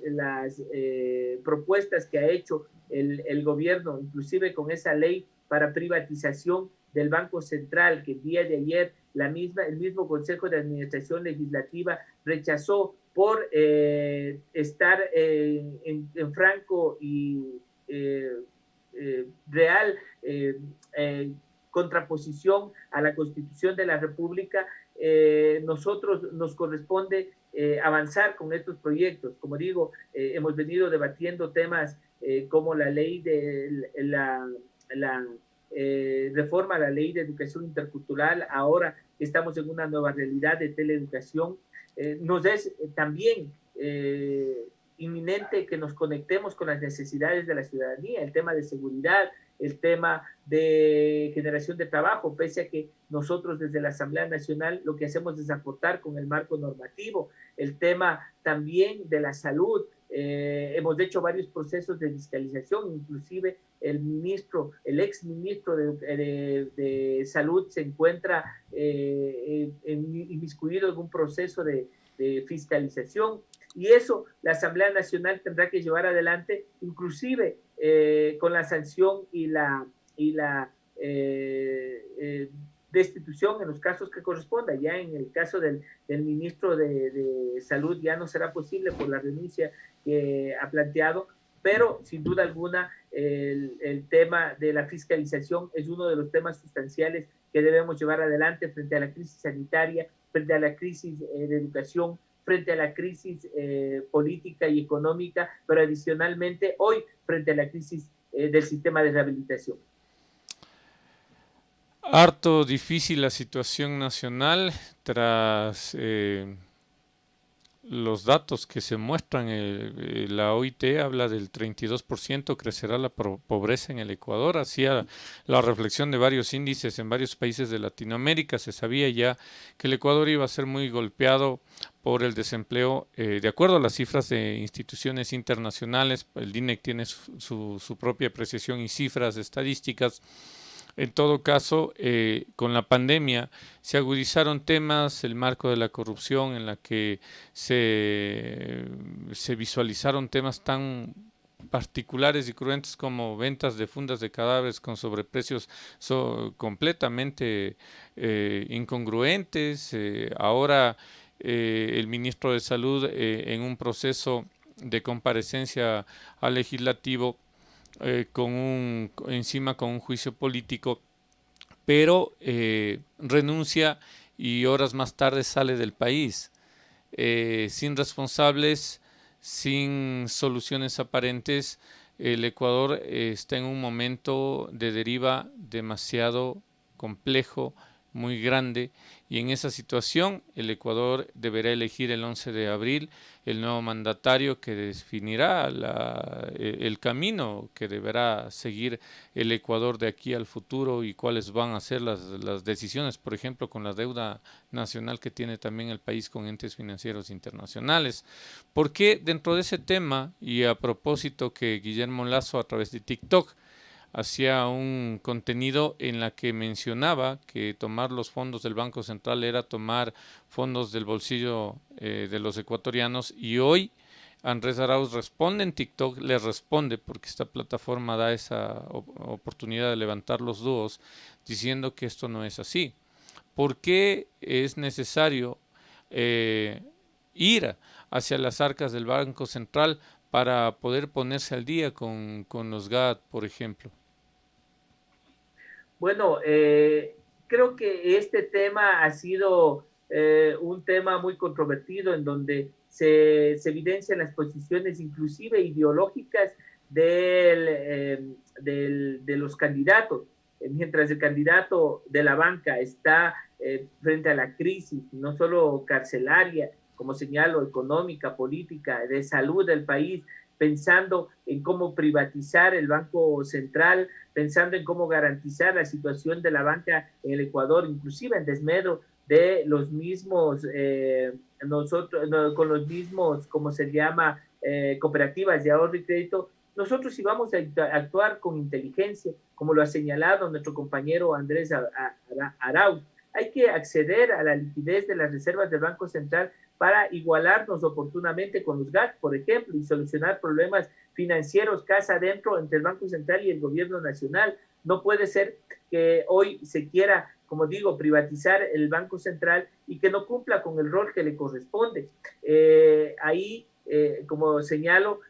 propuestas que ha hecho el gobierno, inclusive con esa ley para privatización del Banco Central, que el día de ayer el mismo Consejo de Administración Legislativa rechazó por estar en franco y real contraposición a la Constitución de la República. Nosotros nos corresponde avanzar con estos proyectos. Como digo, hemos venido debatiendo temas como la ley de reforma a la ley de educación intercultural. Ahora estamos en una nueva realidad de teleeducación. Nos es también inminente que nos conectemos con las necesidades de la ciudadanía, el tema de seguridad, el tema de generación de trabajo, pese a que nosotros desde la Asamblea Nacional lo que hacemos es aportar con el marco normativo, el tema también de la salud. Hemos hecho varios procesos de fiscalización, inclusive el ex ministro de Salud se encuentra inmiscuido en un proceso de fiscalización, y eso la Asamblea Nacional tendrá que llevar adelante, inclusive con la sanción y la destitución en los casos que corresponda. Ya en el caso del ministro de Salud ya no será posible por la renuncia que ha planteado, pero sin duda alguna el tema de la fiscalización es uno de los temas sustanciales que debemos llevar adelante frente a la crisis sanitaria, frente a la crisis de educación, frente a la crisis política y económica, pero adicionalmente hoy frente a la crisis del sistema de rehabilitación. Harto difícil la situación nacional tras los datos que se muestran. La OIT habla del 32% crecerá la pobreza en el Ecuador. Hacía la reflexión de varios índices en varios países de Latinoamérica. Se sabía ya que el Ecuador iba a ser muy golpeado por el desempleo. De acuerdo a las cifras de instituciones internacionales, el DINEC tiene su propia apreciación y cifras estadísticas. En todo caso, con la pandemia se agudizaron temas, el marco de la corrupción, en la que se visualizaron temas tan particulares y cruentos como ventas de fundas de cadáveres con sobreprecios completamente incongruentes. Ahora el ministro de Salud, en un proceso de comparecencia al legislativo, con un juicio político, pero renuncia y horas más tarde sale del país, sin responsables, sin soluciones aparentes. El Ecuador está en un momento de deriva demasiado complejo, muy grande, y en esa situación el Ecuador deberá elegir el 11 de abril el nuevo mandatario que definirá el camino que deberá seguir el Ecuador de aquí al futuro y cuáles van a ser las decisiones, por ejemplo, con la deuda nacional que tiene también el país con entes financieros internacionales. Porque dentro de ese tema, y a propósito que Guillermo Lazo a través de TikTok hacía un contenido en la que mencionaba que tomar los fondos del Banco Central era tomar fondos del bolsillo de los ecuatorianos, y hoy Andrés Arauz responde en TikTok, le responde porque esta plataforma da esa oportunidad de levantar los dúos, diciendo que esto no es así. ¿Por qué es necesario ir hacia las arcas del Banco Central para poder ponerse al día con los GAT, por ejemplo? Bueno, creo que este tema ha sido un tema muy controvertido en donde se evidencian las posiciones inclusive ideológicas de los candidatos. Mientras el candidato de la banca está frente a la crisis, no solo carcelaria, como señalo, económica, política, de salud del país, pensando en cómo privatizar el Banco Central, pensando en cómo garantizar la situación de la banca en el Ecuador, inclusive en desmedro de los mismos, con los mismos, como se llama, cooperativas de ahorro y crédito. Nosotros sí vamos a actuar con inteligencia, como lo ha señalado nuestro compañero Andrés Arauz. Hay que acceder a la liquidez de las reservas del Banco Central para igualarnos oportunamente con los GAC, por ejemplo, y solucionar problemas financieros casa adentro entre el Banco Central y el gobierno nacional. No puede ser que hoy se quiera, como digo, privatizar el Banco Central y que no cumpla con el rol que le corresponde. Ahí, como señalo,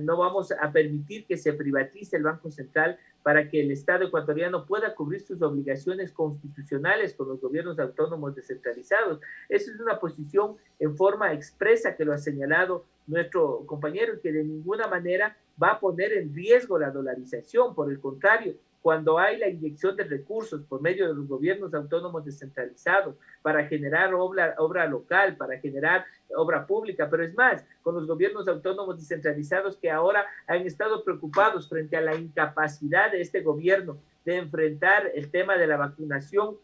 no vamos a permitir que se privatice el Banco Central para que el Estado ecuatoriano pueda cubrir sus obligaciones constitucionales con los gobiernos autónomos descentralizados. Esa es una posición en forma expresa que lo ha señalado nuestro compañero, que de ninguna manera va a poner en riesgo la dolarización. Por el contrario, cuando hay la inyección de recursos por medio de los gobiernos autónomos descentralizados para generar obra local, para generar obra pública, pero es más, con los gobiernos autónomos descentralizados que ahora han estado preocupados frente a la incapacidad de este gobierno de enfrentar el tema de la vacunación,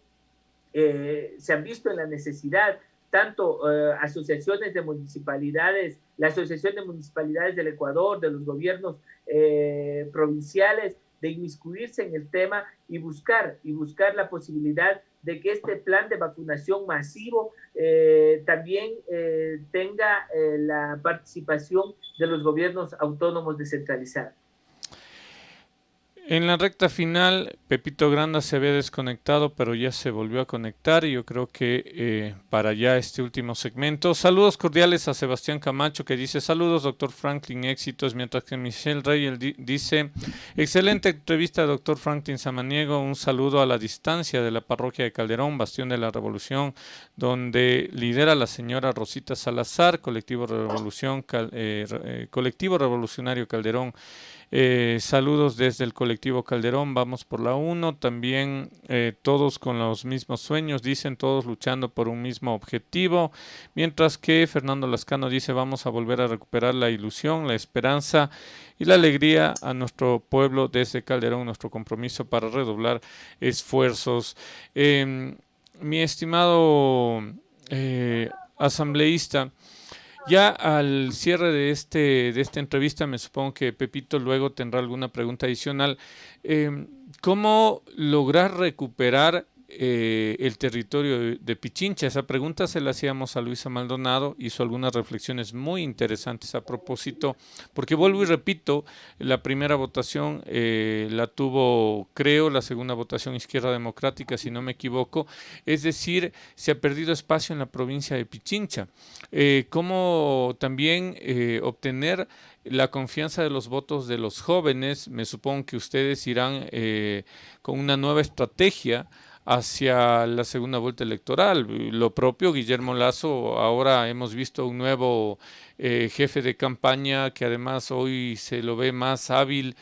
se han visto en la necesidad tanto asociaciones de municipalidades, la Asociación de Municipalidades del Ecuador, de los gobiernos provinciales, de inmiscuirse en el tema y buscar la posibilidad de que este plan de vacunación masivo también tenga la participación de los gobiernos autónomos descentralizados. En la recta final, Pepito Granda se había desconectado, pero ya se volvió a conectar y yo creo que para ya este último segmento. Saludos cordiales a Sebastián Camacho, que dice: saludos, doctor Franklin, éxitos, mientras que Michelle Rey dice: excelente entrevista, doctor Franklin Samaniego, un saludo a la distancia de la parroquia de Calderón, bastión de la revolución, donde lidera la señora Rosita Salazar, colectivo revolucionario Calderón. Saludos desde el colectivo Calderón, vamos por la 1, también todos con los mismos sueños, dicen, todos luchando por un mismo objetivo, mientras que Fernando Lascano dice: vamos a volver a recuperar la ilusión, la esperanza y la alegría a nuestro pueblo desde Calderón, nuestro compromiso para redoblar esfuerzos. Mi estimado asambleísta, ya al cierre de esta entrevista, me supongo que Pepito luego tendrá alguna pregunta adicional. ¿Cómo lograr recuperar el territorio de Pichincha? Esa pregunta se la hacíamos a Luisa Maldonado, hizo algunas reflexiones muy interesantes a propósito, porque vuelvo y repito, la primera votación la tuvo, creo, la segunda votación Izquierda Democrática, si no me equivoco, es decir, se ha perdido espacio en la provincia de Pichincha. ¿Cómo también obtener la confianza de los votos de los jóvenes? Me supongo que ustedes irán con una nueva estrategia hacia la segunda vuelta electoral. Lo propio, Guillermo Lasso, ahora hemos visto un nuevo jefe de campaña que además hoy se lo ve más hábil,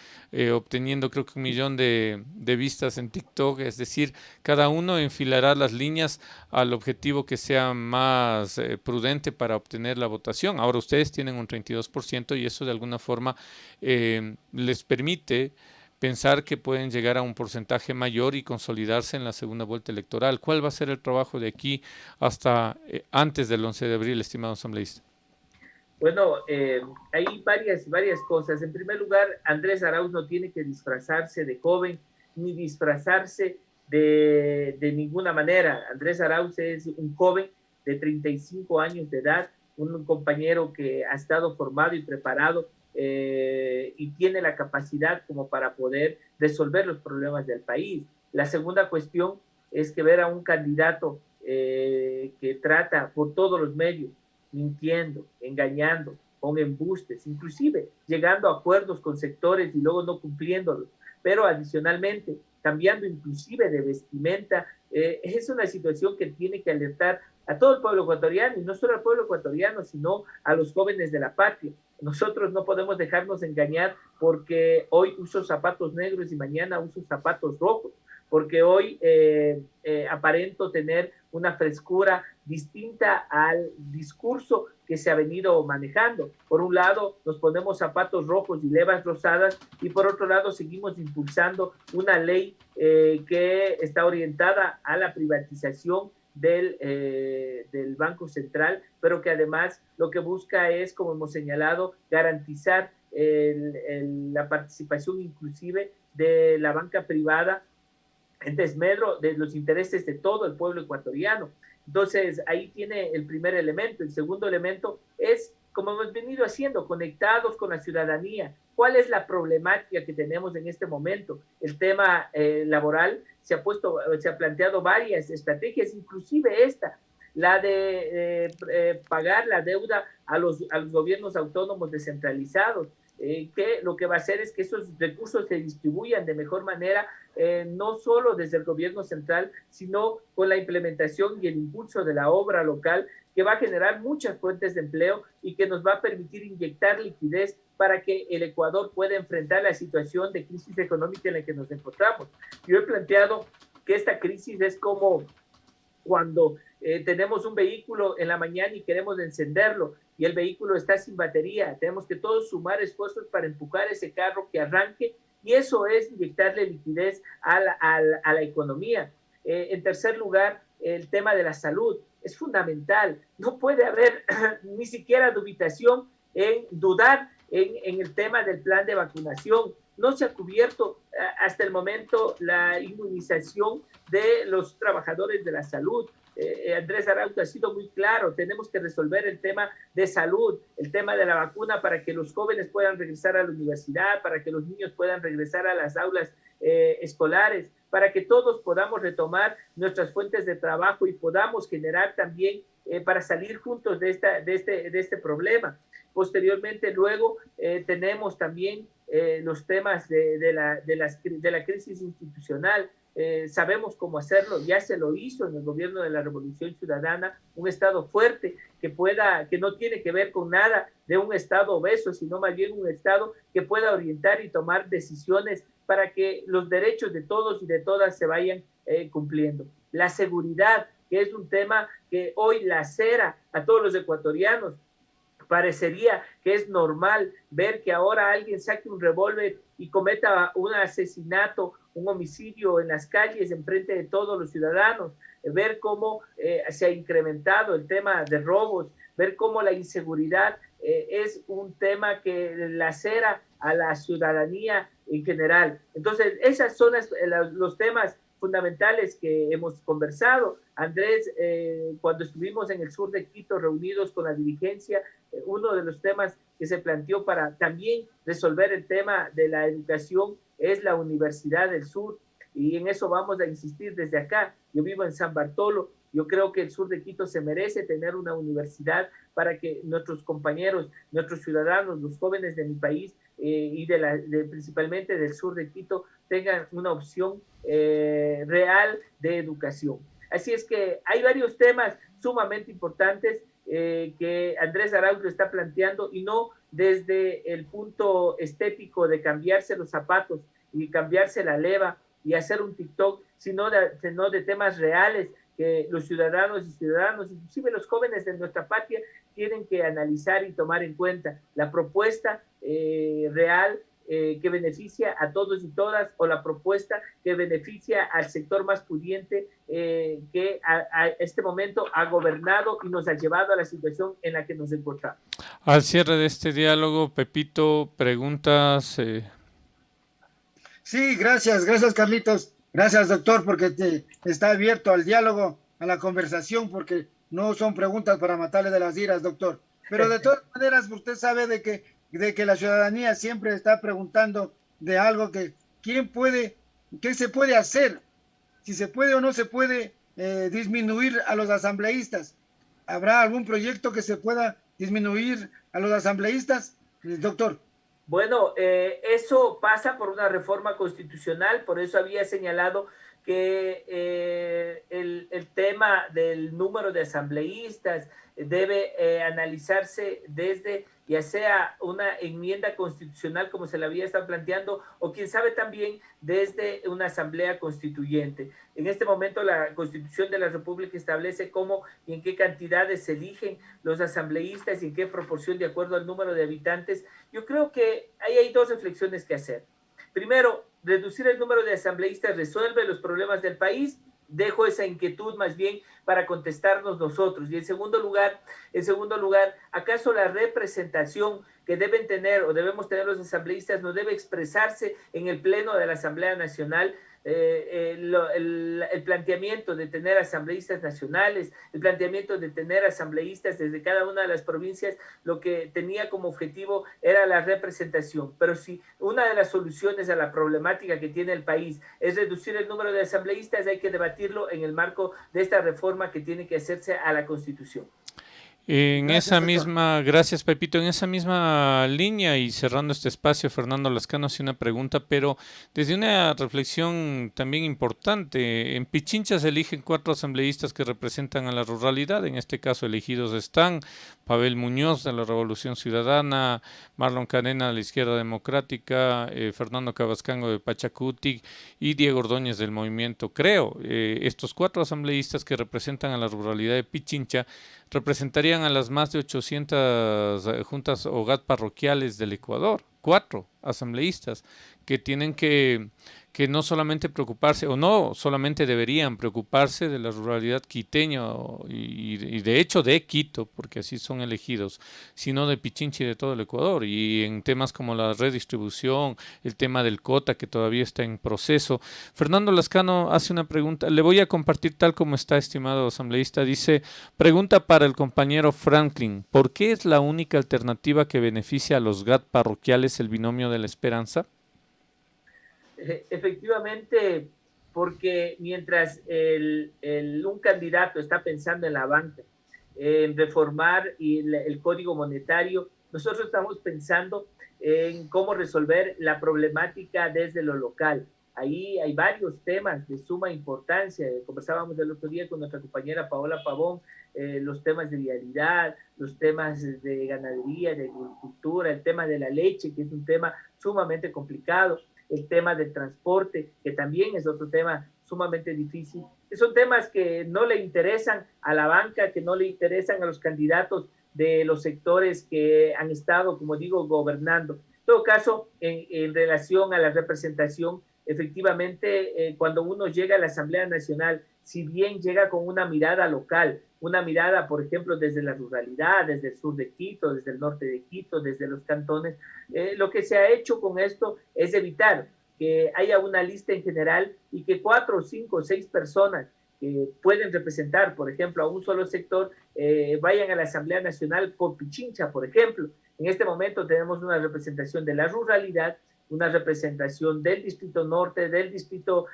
obteniendo creo que 1 millón de vistas en TikTok, es decir, cada uno enfilará las líneas al objetivo que sea más prudente para obtener la votación. Ahora ustedes tienen un 32% y eso de alguna forma les permite pensar que pueden llegar a un porcentaje mayor y consolidarse en la segunda vuelta electoral. ¿Cuál va a ser el trabajo de aquí hasta antes del 11 de abril, estimado asambleísta? Bueno, hay varias cosas. En primer lugar, Andrés Arauz no tiene que disfrazarse de joven ni disfrazarse de ninguna manera. Andrés Arauz es un joven de 35 años de edad un compañero que ha estado formado y preparado y tiene la capacidad como para poder resolver los problemas del país. La segunda cuestión es que ver a un candidato que trata por todos los medios, mintiendo, engañando, con embustes, inclusive llegando a acuerdos con sectores y luego no cumpliéndolos, pero adicionalmente cambiando inclusive de vestimenta, es una situación que tiene que alertar a todo el pueblo ecuatoriano, y no solo al pueblo ecuatoriano, sino a los jóvenes de la patria. Nosotros no podemos dejarnos engañar porque hoy uso zapatos negros y mañana uso zapatos rojos, porque hoy aparento tener una frescura distinta al discurso que se ha venido manejando. Por un lado, nos ponemos zapatos rojos y levas rosadas, y por otro lado, seguimos impulsando una ley que está orientada a la privatización del Banco Central, pero que además lo que busca es, como hemos señalado, garantizar la participación inclusive de la banca privada en desmedro de los intereses de todo el pueblo ecuatoriano. Entonces, ahí tiene el primer elemento. El segundo elemento es, como hemos venido haciendo, conectados con la ciudadanía. ¿Cuál es la problemática que tenemos en este momento? El tema laboral se ha planteado varias estrategias, inclusive esta, la de pagar la deuda a los gobiernos autónomos descentralizados, que lo que va a hacer es que esos recursos se distribuyan de mejor manera, no solo desde el gobierno central, sino con la implementación y el impulso de la obra local, que va a generar muchas fuentes de empleo y que nos va a permitir inyectar liquidez para que el Ecuador pueda enfrentar la situación de crisis económica en la que nos encontramos. Yo he planteado que esta crisis es como cuando tenemos un vehículo en la mañana y queremos encenderlo y el vehículo está sin batería. Tenemos que todos sumar esfuerzos para empujar ese carro que arranque, y eso es inyectarle liquidez a la economía. En tercer lugar, el tema de la salud es fundamental. No puede haber ni siquiera dubitación en dudar en el tema del plan de vacunación. No se ha cubierto hasta el momento la inmunización de los trabajadores de la salud. Andrés Arauz ha sido muy claro: tenemos que resolver el tema de salud, el tema de la vacuna, para que los jóvenes puedan regresar a la universidad, para que los niños puedan regresar a las aulas escolares, para que todos podamos retomar nuestras fuentes de trabajo y podamos generar también para salir juntos de este problema. Posteriormente, luego, tenemos también los temas de la crisis institucional. Sabemos cómo hacerlo, ya se lo hizo en el gobierno de la Revolución Ciudadana, un Estado fuerte que no tiene que ver con nada de un Estado obeso, sino más bien un Estado que pueda orientar y tomar decisiones para que los derechos de todos y de todas se vayan cumpliendo. La seguridad, que es un tema que hoy lacera a todos los ecuatorianos. Parecería que es normal ver que ahora alguien saque un revólver y cometa un asesinato, un homicidio en las calles en frente de todos los ciudadanos, ver cómo se ha incrementado el tema de robos, ver cómo la inseguridad es un tema que lacera a la ciudadanía en general. Entonces, esos son los temas fundamentales que hemos conversado. Andrés, cuando estuvimos en el sur de Quito reunidos con la dirigencia, uno de los temas que se planteó para también resolver el tema de la educación es la Universidad del Sur, y en eso vamos a insistir desde acá. Yo vivo en San Bartolo. Yo creo que el sur de Quito se merece tener una universidad para que nuestros compañeros, nuestros ciudadanos, los jóvenes de mi país y principalmente del sur de Quito tengan una opción real de educación. Así es que hay varios temas sumamente importantes que Andrés Arauz lo está planteando, y no desde el punto estético de cambiarse los zapatos y cambiarse la leva y hacer un TikTok, sino de temas reales que los ciudadanos y ciudadanas, inclusive los jóvenes de nuestra patria, tienen que analizar y tomar en cuenta la propuesta real que beneficia a todos y todas, o la propuesta que beneficia al sector más pudiente que a este momento ha gobernado y nos ha llevado a la situación en la que nos encontramos. Al cierre de este diálogo, Pepito, preguntas. Sí, gracias Carlitos, gracias doctor, porque está abierto al diálogo, a la conversación, porque no son preguntas para matarle de las iras, doctor. Pero de todas maneras, usted sabe de que la ciudadanía siempre está preguntando de algo que, ¿qué se puede hacer? Si se puede o no se puede disminuir a los asambleístas. ¿Habrá algún proyecto que se pueda disminuir a los asambleístas, doctor? Bueno, eso pasa por una reforma constitucional, por eso había señalado que el tema del número de asambleístas debe analizarse desde ya sea una enmienda constitucional como se la había estado planteando o quién sabe también desde una asamblea constituyente. En este momento la Constitución de la República establece cómo y en qué cantidades se eligen los asambleístas y en qué proporción de acuerdo al número de habitantes. Yo creo que ahí hay dos reflexiones que hacer. Primero, reducir el número de asambleístas resuelve los problemas del país. Dejo esa inquietud más bien para contestarnos nosotros. Y en segundo lugar, ¿acaso la representación que deben tener o debemos tener los asambleístas no debe expresarse en el pleno de la Asamblea Nacional? El planteamiento de tener asambleístas nacionales, el planteamiento de tener asambleístas desde cada una de las provincias, lo que tenía como objetivo era la representación. Pero si una de las soluciones a la problemática que tiene el país es reducir el número de asambleístas, hay que debatirlo en el marco de esta reforma que tiene que hacerse a la Constitución. Gracias Pepito, en esa misma línea y cerrando este espacio, Fernando Lascano hace una pregunta, pero desde una reflexión también importante. En Pichincha se eligen 4 asambleístas que representan a la ruralidad, en este caso elegidos están Pavel Muñoz de la Revolución Ciudadana, Marlon Cadena de la Izquierda Democrática, Fernando Cabascango de Pachacutic y Diego Ordóñez del Movimiento Creo. Estos 4 asambleístas que representan a la ruralidad de Pichincha representarían a las más de 800 juntas o GAT parroquiales del Ecuador. 4 asambleístas que tienen que no solamente preocuparse, o no solamente deberían preocuparse de la ruralidad quiteña y de hecho de Quito, porque así son elegidos, sino de Pichincha y de todo el Ecuador. Y en temas como la redistribución, el tema del cota que todavía está en proceso. Fernando Lascano hace una pregunta, le voy a compartir tal como está, estimado asambleísta. Dice, pregunta para el compañero Franklin, ¿por qué es la única alternativa que beneficia a los GAT parroquiales el binomio de la esperanza? Efectivamente, porque mientras un candidato está pensando en la banca, en reformar el código monetario, nosotros estamos pensando en cómo resolver la problemática desde lo local. Ahí hay varios temas de suma importancia. Conversábamos el otro día con nuestra compañera Paola Pavón, los temas de vialidad, los temas de ganadería, de agricultura, el tema de la leche, que es un tema sumamente complicado, el tema del transporte, que también es otro tema sumamente difícil. Son temas que no le interesan a la banca, que no le interesan a los candidatos de los sectores que han estado, como digo, gobernando. En todo caso, en relación a la representación, efectivamente, cuando uno llega a la Asamblea Nacional, si bien llega con una mirada local, una mirada, por ejemplo, desde la ruralidad, desde el sur de Quito, desde el norte de Quito, desde los cantones, lo que se ha hecho con esto es evitar que haya una lista en general y que 4, 5, 6 personas que pueden representar, por ejemplo, a un solo sector, vayan a la Asamblea Nacional por Pichincha, por ejemplo. En este momento tenemos una representación de la ruralidad, una representación del distrito norte, del distrito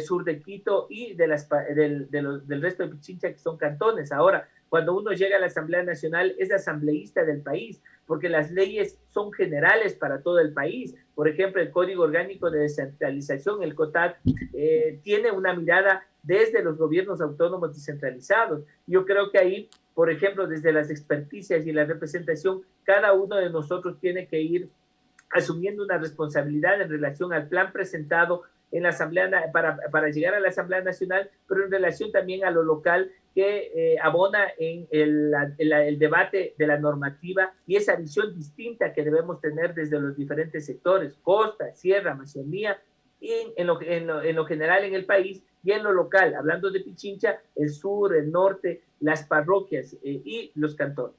sur de Quito y del resto de Pichincha, que son cantones. Ahora, cuando uno llega a la Asamblea Nacional, es asambleísta del país, porque las leyes son generales para todo el país. Por ejemplo, el Código Orgánico de Descentralización, el COTAD, tiene una mirada desde los gobiernos autónomos descentralizados. Yo creo que ahí, por ejemplo, desde las experticias y la representación, cada uno de nosotros tiene que ir asumiendo una responsabilidad en relación al plan presentado en la Asamblea para llegar a la Asamblea Nacional, pero en relación también a lo local que abona en el debate de la normativa y esa visión distinta que debemos tener desde los diferentes sectores, costa, sierra, Amazonía, y en lo general en el país y en lo local, hablando de Pichincha, el sur, el norte, las parroquias y los cantones.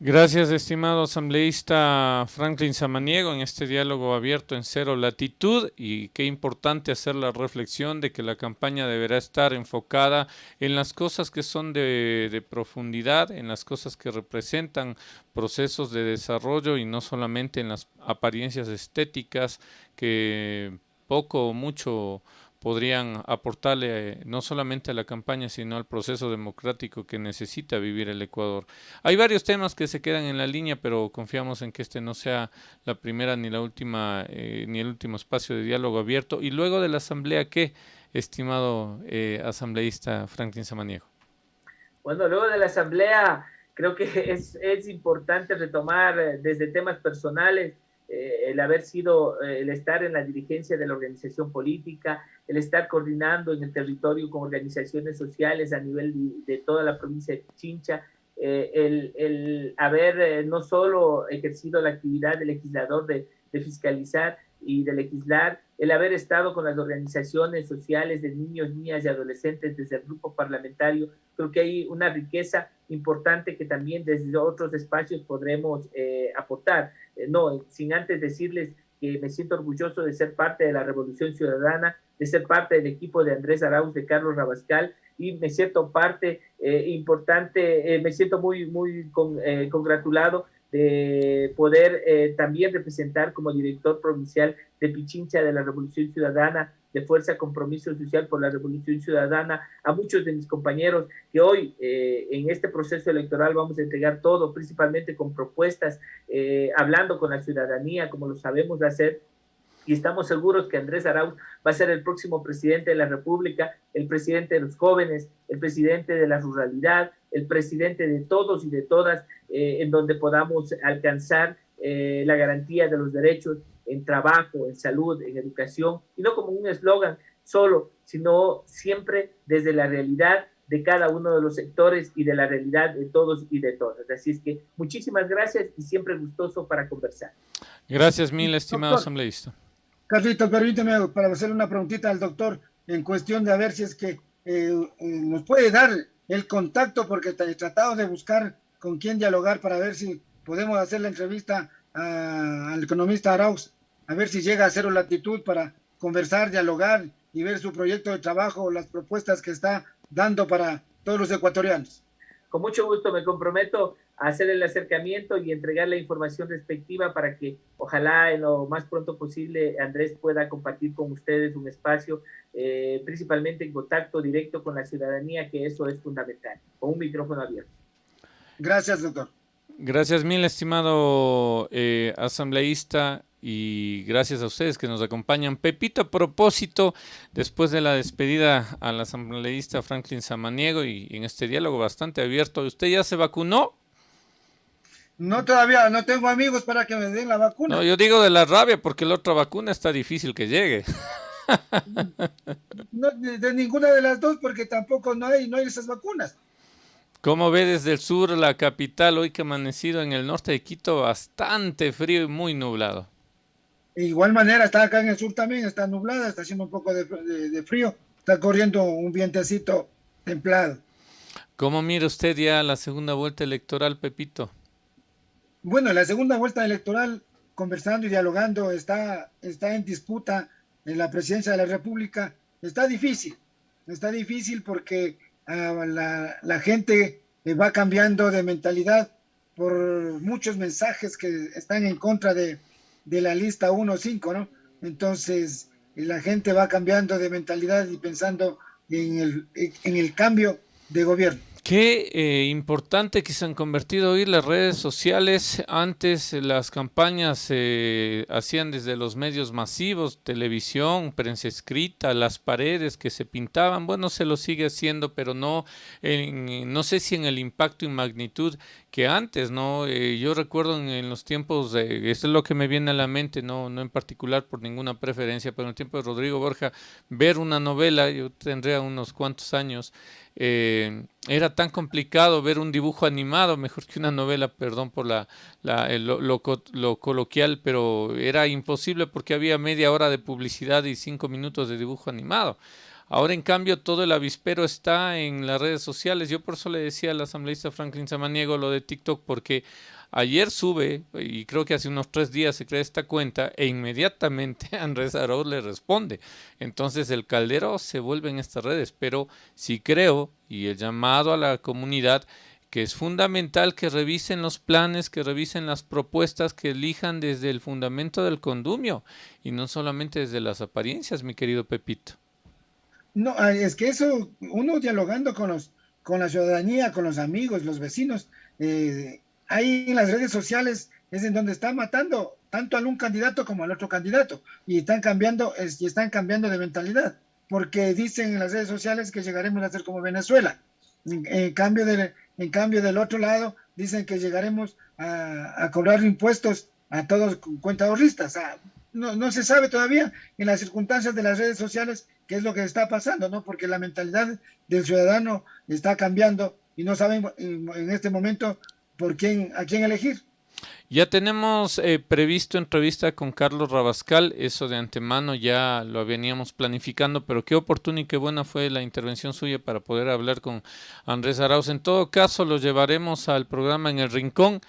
Gracias, estimado asambleísta Franklin Samaniego, en este diálogo abierto en Cero Latitud, y qué importante hacer la reflexión de que la campaña deberá estar enfocada en las cosas que son de profundidad, en las cosas que representan procesos de desarrollo y no solamente en las apariencias estéticas que poco o mucho podrían aportarle no solamente a la campaña, sino al proceso democrático que necesita vivir el Ecuador. Hay varios temas que se quedan en la línea, pero confiamos en que este no sea la primera ni la última, ni el último espacio de diálogo abierto. Y luego de la asamblea, ¿qué, estimado asambleísta Franklin Samaniego? Bueno, luego de la asamblea, creo que es importante retomar desde temas personales el haber sido, el estar en la dirigencia de la organización política, el estar coordinando en el territorio con organizaciones sociales a nivel de toda la provincia de Pichincha, el haber no solo ejercido la actividad de legislador de fiscalizar y de legislar, el haber estado con las organizaciones sociales de niños, niñas y adolescentes desde el grupo parlamentario, creo que hay una riqueza importante que también desde otros espacios podremos aportar. No, sin antes decirles que me siento orgulloso de ser parte de la Revolución Ciudadana, de ser parte del equipo de Andrés Arauz, de Carlos Rabascal, y me siento parte importante, me siento muy congratulado de poder también representar como director provincial de Pichincha de la Revolución Ciudadana, de Fuerza Compromiso Social por la Revolución Ciudadana, a muchos de mis compañeros que hoy en este proceso electoral vamos a entregar todo, principalmente con propuestas, hablando con la ciudadanía, como lo sabemos hacer, y estamos seguros que Andrés Arauz va a ser el próximo presidente de la República, el presidente de los jóvenes, el presidente de la ruralidad, el presidente de todos y de todas, en donde podamos alcanzar la garantía de los derechos en trabajo, en salud, en educación, y no como un eslogan solo, sino siempre desde la realidad de cada uno de los sectores y de la realidad de todos y de todas. Así es que muchísimas gracias y siempre gustoso para conversar. Gracias mil, estimado asambleísta. Carlitos, permíteme para hacerle una preguntita al doctor en cuestión de a ver si es que nos puede dar el contacto, porque he tratado de buscar con quién dialogar para ver si podemos hacer la entrevista al economista Arauz, a ver si llega a Cero Latitud para conversar, dialogar y ver su proyecto de trabajo, las propuestas que está dando para todos los ecuatorianos. Con mucho gusto me comprometo a hacer el acercamiento y entregar la información respectiva para que ojalá en lo más pronto posible Andrés pueda compartir con ustedes un espacio, principalmente en contacto directo con la ciudadanía, que eso es fundamental, con un micrófono abierto. Gracias, doctor. Gracias mil, estimado asambleísta, y gracias a ustedes que nos acompañan. Pepito, a propósito, después de la despedida al asambleísta Franklin Samaniego y en este diálogo bastante abierto, ¿usted ya se vacunó? No, todavía no tengo amigos para que me den la vacuna. No, yo digo de la rabia porque la otra vacuna está difícil que llegue. No, de ninguna de las dos, porque tampoco no hay esas vacunas. ¿Cómo ve desde el sur la capital hoy que ha amanecido en el norte de Quito bastante frío y muy nublado? De igual manera, está acá en el sur también, está nublada, está haciendo un poco de frío, está corriendo un vientecito templado. ¿Cómo mira usted ya la segunda vuelta electoral, Pepito? Bueno, la segunda vuelta electoral, conversando y dialogando, está en disputa en la presidencia de la República. Está difícil porque la gente va cambiando de mentalidad por muchos mensajes que están en contra de la lista 1-5, ¿no? Entonces, la gente va cambiando de mentalidad y pensando en el cambio de gobierno. Qué importante que se han convertido hoy las redes sociales. Antes las campañas se hacían desde los medios masivos, televisión, prensa escrita, las paredes que se pintaban. Bueno, se lo sigue haciendo, pero no sé si en el impacto y magnitud que antes, ¿no? Yo recuerdo en los tiempos, esto es lo que me viene a la mente, no en particular por ninguna preferencia, pero en el tiempo de Rodrigo Borja, ver una novela, yo tendría unos cuantos años, era tan complicado ver un dibujo animado, mejor que una novela, perdón por lo coloquial, pero era imposible porque había media hora de publicidad y 5 minutos de dibujo animado. Ahora, en cambio, todo el avispero está en las redes sociales. Yo por eso le decía al asambleísta Franklin Samaniego lo de TikTok, porque ayer sube, y creo que hace unos 3 días se crea esta cuenta, e inmediatamente Andrés Arauz le responde. Entonces el caldero se vuelve en estas redes, pero sí creo, y el llamado a la comunidad, que es fundamental que revisen los planes, que revisen las propuestas, que elijan desde el fundamento del condumio, y no solamente desde las apariencias, mi querido Pepito. No, es que eso, uno dialogando con la ciudadanía, con los amigos, los vecinos, ahí en las redes sociales es en donde está matando tanto al un candidato como al otro candidato, y están cambiando de mentalidad, porque dicen en las redes sociales que llegaremos a ser como Venezuela. En cambio del otro lado, dicen que llegaremos a cobrar impuestos a todos con cuenta ahorristas. No se sabe todavía en las circunstancias de las redes sociales qué es lo que está pasando, ¿no? Porque la mentalidad del ciudadano está cambiando y no saben en este momento a quién elegir. Ya tenemos previsto entrevista con Carlos Rabascal, eso de antemano ya lo veníamos planificando, pero qué oportuna y qué buena fue la intervención suya para poder hablar con Andrés Arauz. En todo caso, lo llevaremos al programa En el Rincón,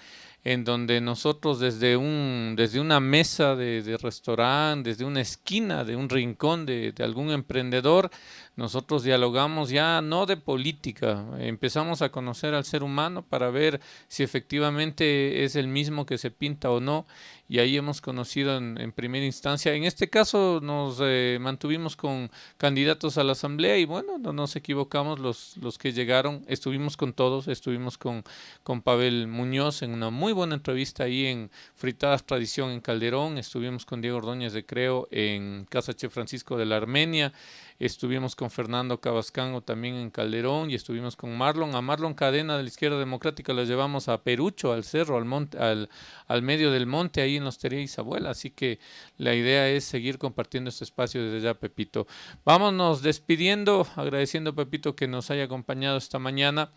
en donde nosotros desde una mesa de restaurante, desde una esquina, de un rincón de algún emprendedor, nosotros dialogamos ya no de política, empezamos a conocer al ser humano para ver si efectivamente es el mismo que se pinta o no, y ahí hemos conocido en primera instancia. En este caso nos mantuvimos con candidatos a la asamblea y bueno, no nos equivocamos los que llegaron, estuvimos con todos, estuvimos con Pavel Muñoz en una muy buena entrevista ahí en Fritadas Tradición en Calderón, estuvimos con Diego Ordóñez de Creo en Casa Che Francisco de la Armenia, estuvimos con Fernando Cabascango también en Calderón y estuvimos con Marlon. A Marlon Cadena de la Izquierda Democrática lo llevamos a Perucho, al cerro, al monte, al medio del monte, ahí en la Hostería Isabuela. Así que la idea es seguir compartiendo este espacio desde ya, Pepito. Vámonos despidiendo, agradeciendo a Pepito que nos haya acompañado esta mañana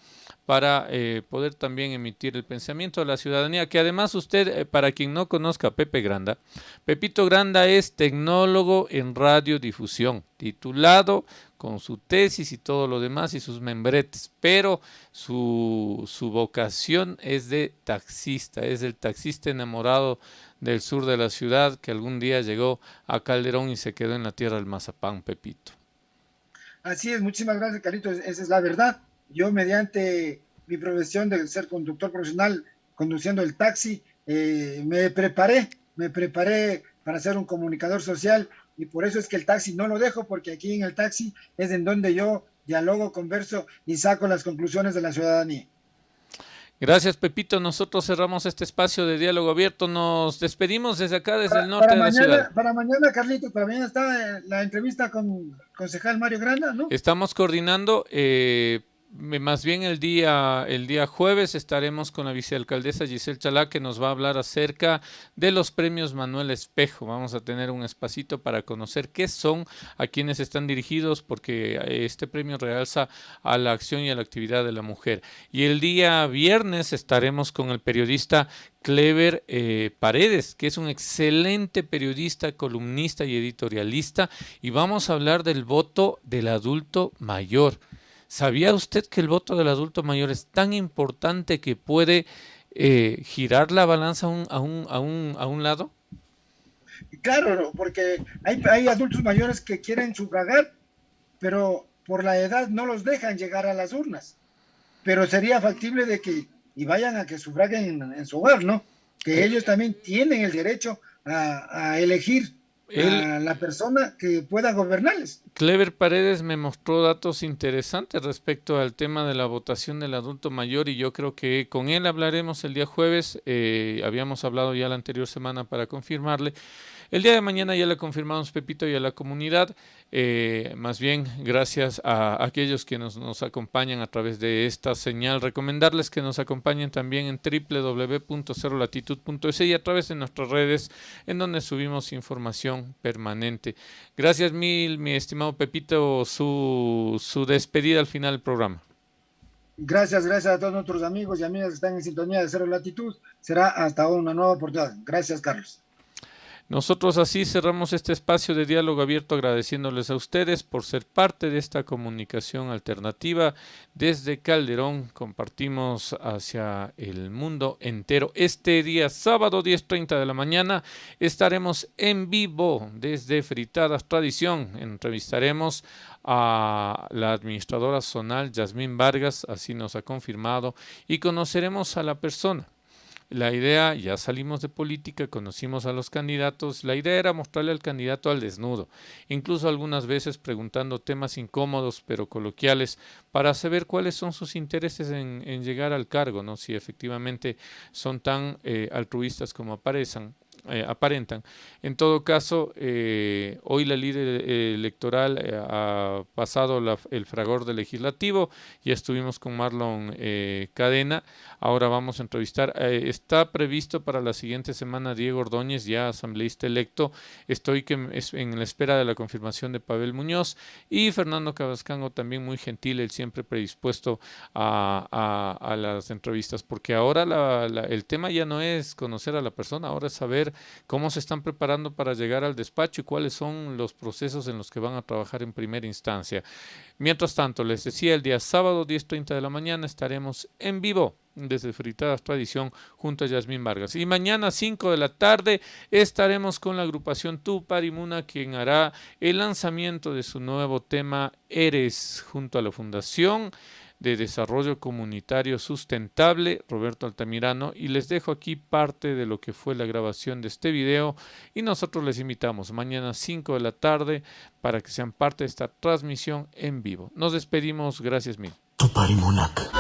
para poder también emitir el pensamiento de la ciudadanía, que además usted, para quien no conozca a Pepe Granda, Pepito Granda es tecnólogo en radiodifusión, titulado con su tesis y todo lo demás y sus membretes, pero su vocación es de taxista, es el taxista enamorado del sur de la ciudad que algún día llegó a Calderón y se quedó en la tierra del mazapán, Pepito. Así es, muchísimas gracias, Carlitos, esa es la verdad. Yo mediante mi profesión de ser conductor profesional, conduciendo el taxi, me preparé para ser un comunicador social y por eso es que el taxi no lo dejo, porque aquí en el taxi es en donde yo dialogo, converso y saco las conclusiones de la ciudadanía. Gracias, Pepito. Nosotros cerramos este espacio de diálogo abierto. Nos despedimos desde acá, desde el norte de la ciudad. Para mañana, Carlitos, para mañana está la entrevista con concejal Mario Granda, ¿no? Estamos coordinando, más bien el día jueves estaremos con la vicealcaldesa Giselle Chalá, que nos va a hablar acerca de los premios Manuel Espejo. Vamos a tener un espacito para conocer qué son, a quienes están dirigidos, porque este premio realza a la acción y a la actividad de la mujer. Y el día viernes estaremos con el periodista Clever Paredes, que es un excelente periodista, columnista y editorialista, y vamos a hablar del voto del adulto mayor. ¿Sabía usted que el voto del adulto mayor es tan importante que puede girar la balanza a un lado? Claro, porque hay adultos mayores que quieren sufragar, pero por la edad no los dejan llegar a las urnas. Pero sería factible de que vayan a que sufraguen en su hogar, ¿no? Que ellos también tienen el derecho a elegir a la persona que pueda gobernarles. Clever Paredes me mostró datos interesantes respecto al tema de la votación del adulto mayor y yo creo que con él hablaremos el día jueves. Habíamos hablado ya la anterior semana para confirmarle. El día de mañana ya le confirmamos, Pepito, y a la comunidad, más bien gracias a aquellos que nos acompañan a través de esta señal, recomendarles que nos acompañen también en www.cerolatitud.es y a través de nuestras redes en donde subimos información permanente. Gracias mil, mi estimado Pepito, su despedida al final del programa. Gracias a todos nuestros amigos y amigas que están en sintonía de Cero Latitud. Será hasta una nueva oportunidad. Gracias, Carlos. Nosotros así cerramos este espacio de diálogo abierto agradeciéndoles a ustedes por ser parte de esta comunicación alternativa. Desde Calderón compartimos hacia el mundo entero. Este día, sábado 10:30 de la mañana, estaremos en vivo desde Fritadas Tradición. Entrevistaremos a la administradora zonal Yasmín Vargas, así nos ha confirmado, y conoceremos a la persona. La idea, ya salimos de política, conocimos a los candidatos, la idea era mostrarle al candidato al desnudo, incluso algunas veces preguntando temas incómodos pero coloquiales para saber cuáles son sus intereses en llegar al cargo, ¿no? Si efectivamente son tan altruistas como aparentan. En todo caso, hoy la líder electoral ha pasado el fragor del legislativo, ya estuvimos con Marlon Cadena, ahora vamos a entrevistar, está previsto para la siguiente semana Diego Ordóñez, ya asambleísta electo, estoy en la espera de la confirmación de Pavel Muñoz, y Fernando Cabascango también muy gentil, él siempre predispuesto a las entrevistas, porque ahora el tema ya no es conocer a la persona, ahora es saber cómo se están preparando para llegar al despacho y cuáles son los procesos en los que van a trabajar en primera instancia. Mientras tanto, les decía, el día sábado 10:30 de la mañana estaremos en vivo desde Fritadas Tradición junto a Yasmín Vargas. Y mañana 5 de la tarde estaremos con la agrupación Tuparimuna, quien hará el lanzamiento de su nuevo tema Eres, junto a la Fundación de Desarrollo Comunitario Sustentable, Roberto Altamirano, y les dejo aquí parte de lo que fue la grabación de este video y nosotros les invitamos mañana 5 de la tarde para que sean parte de esta transmisión en vivo. Nos despedimos, gracias mil. Tuparimunak.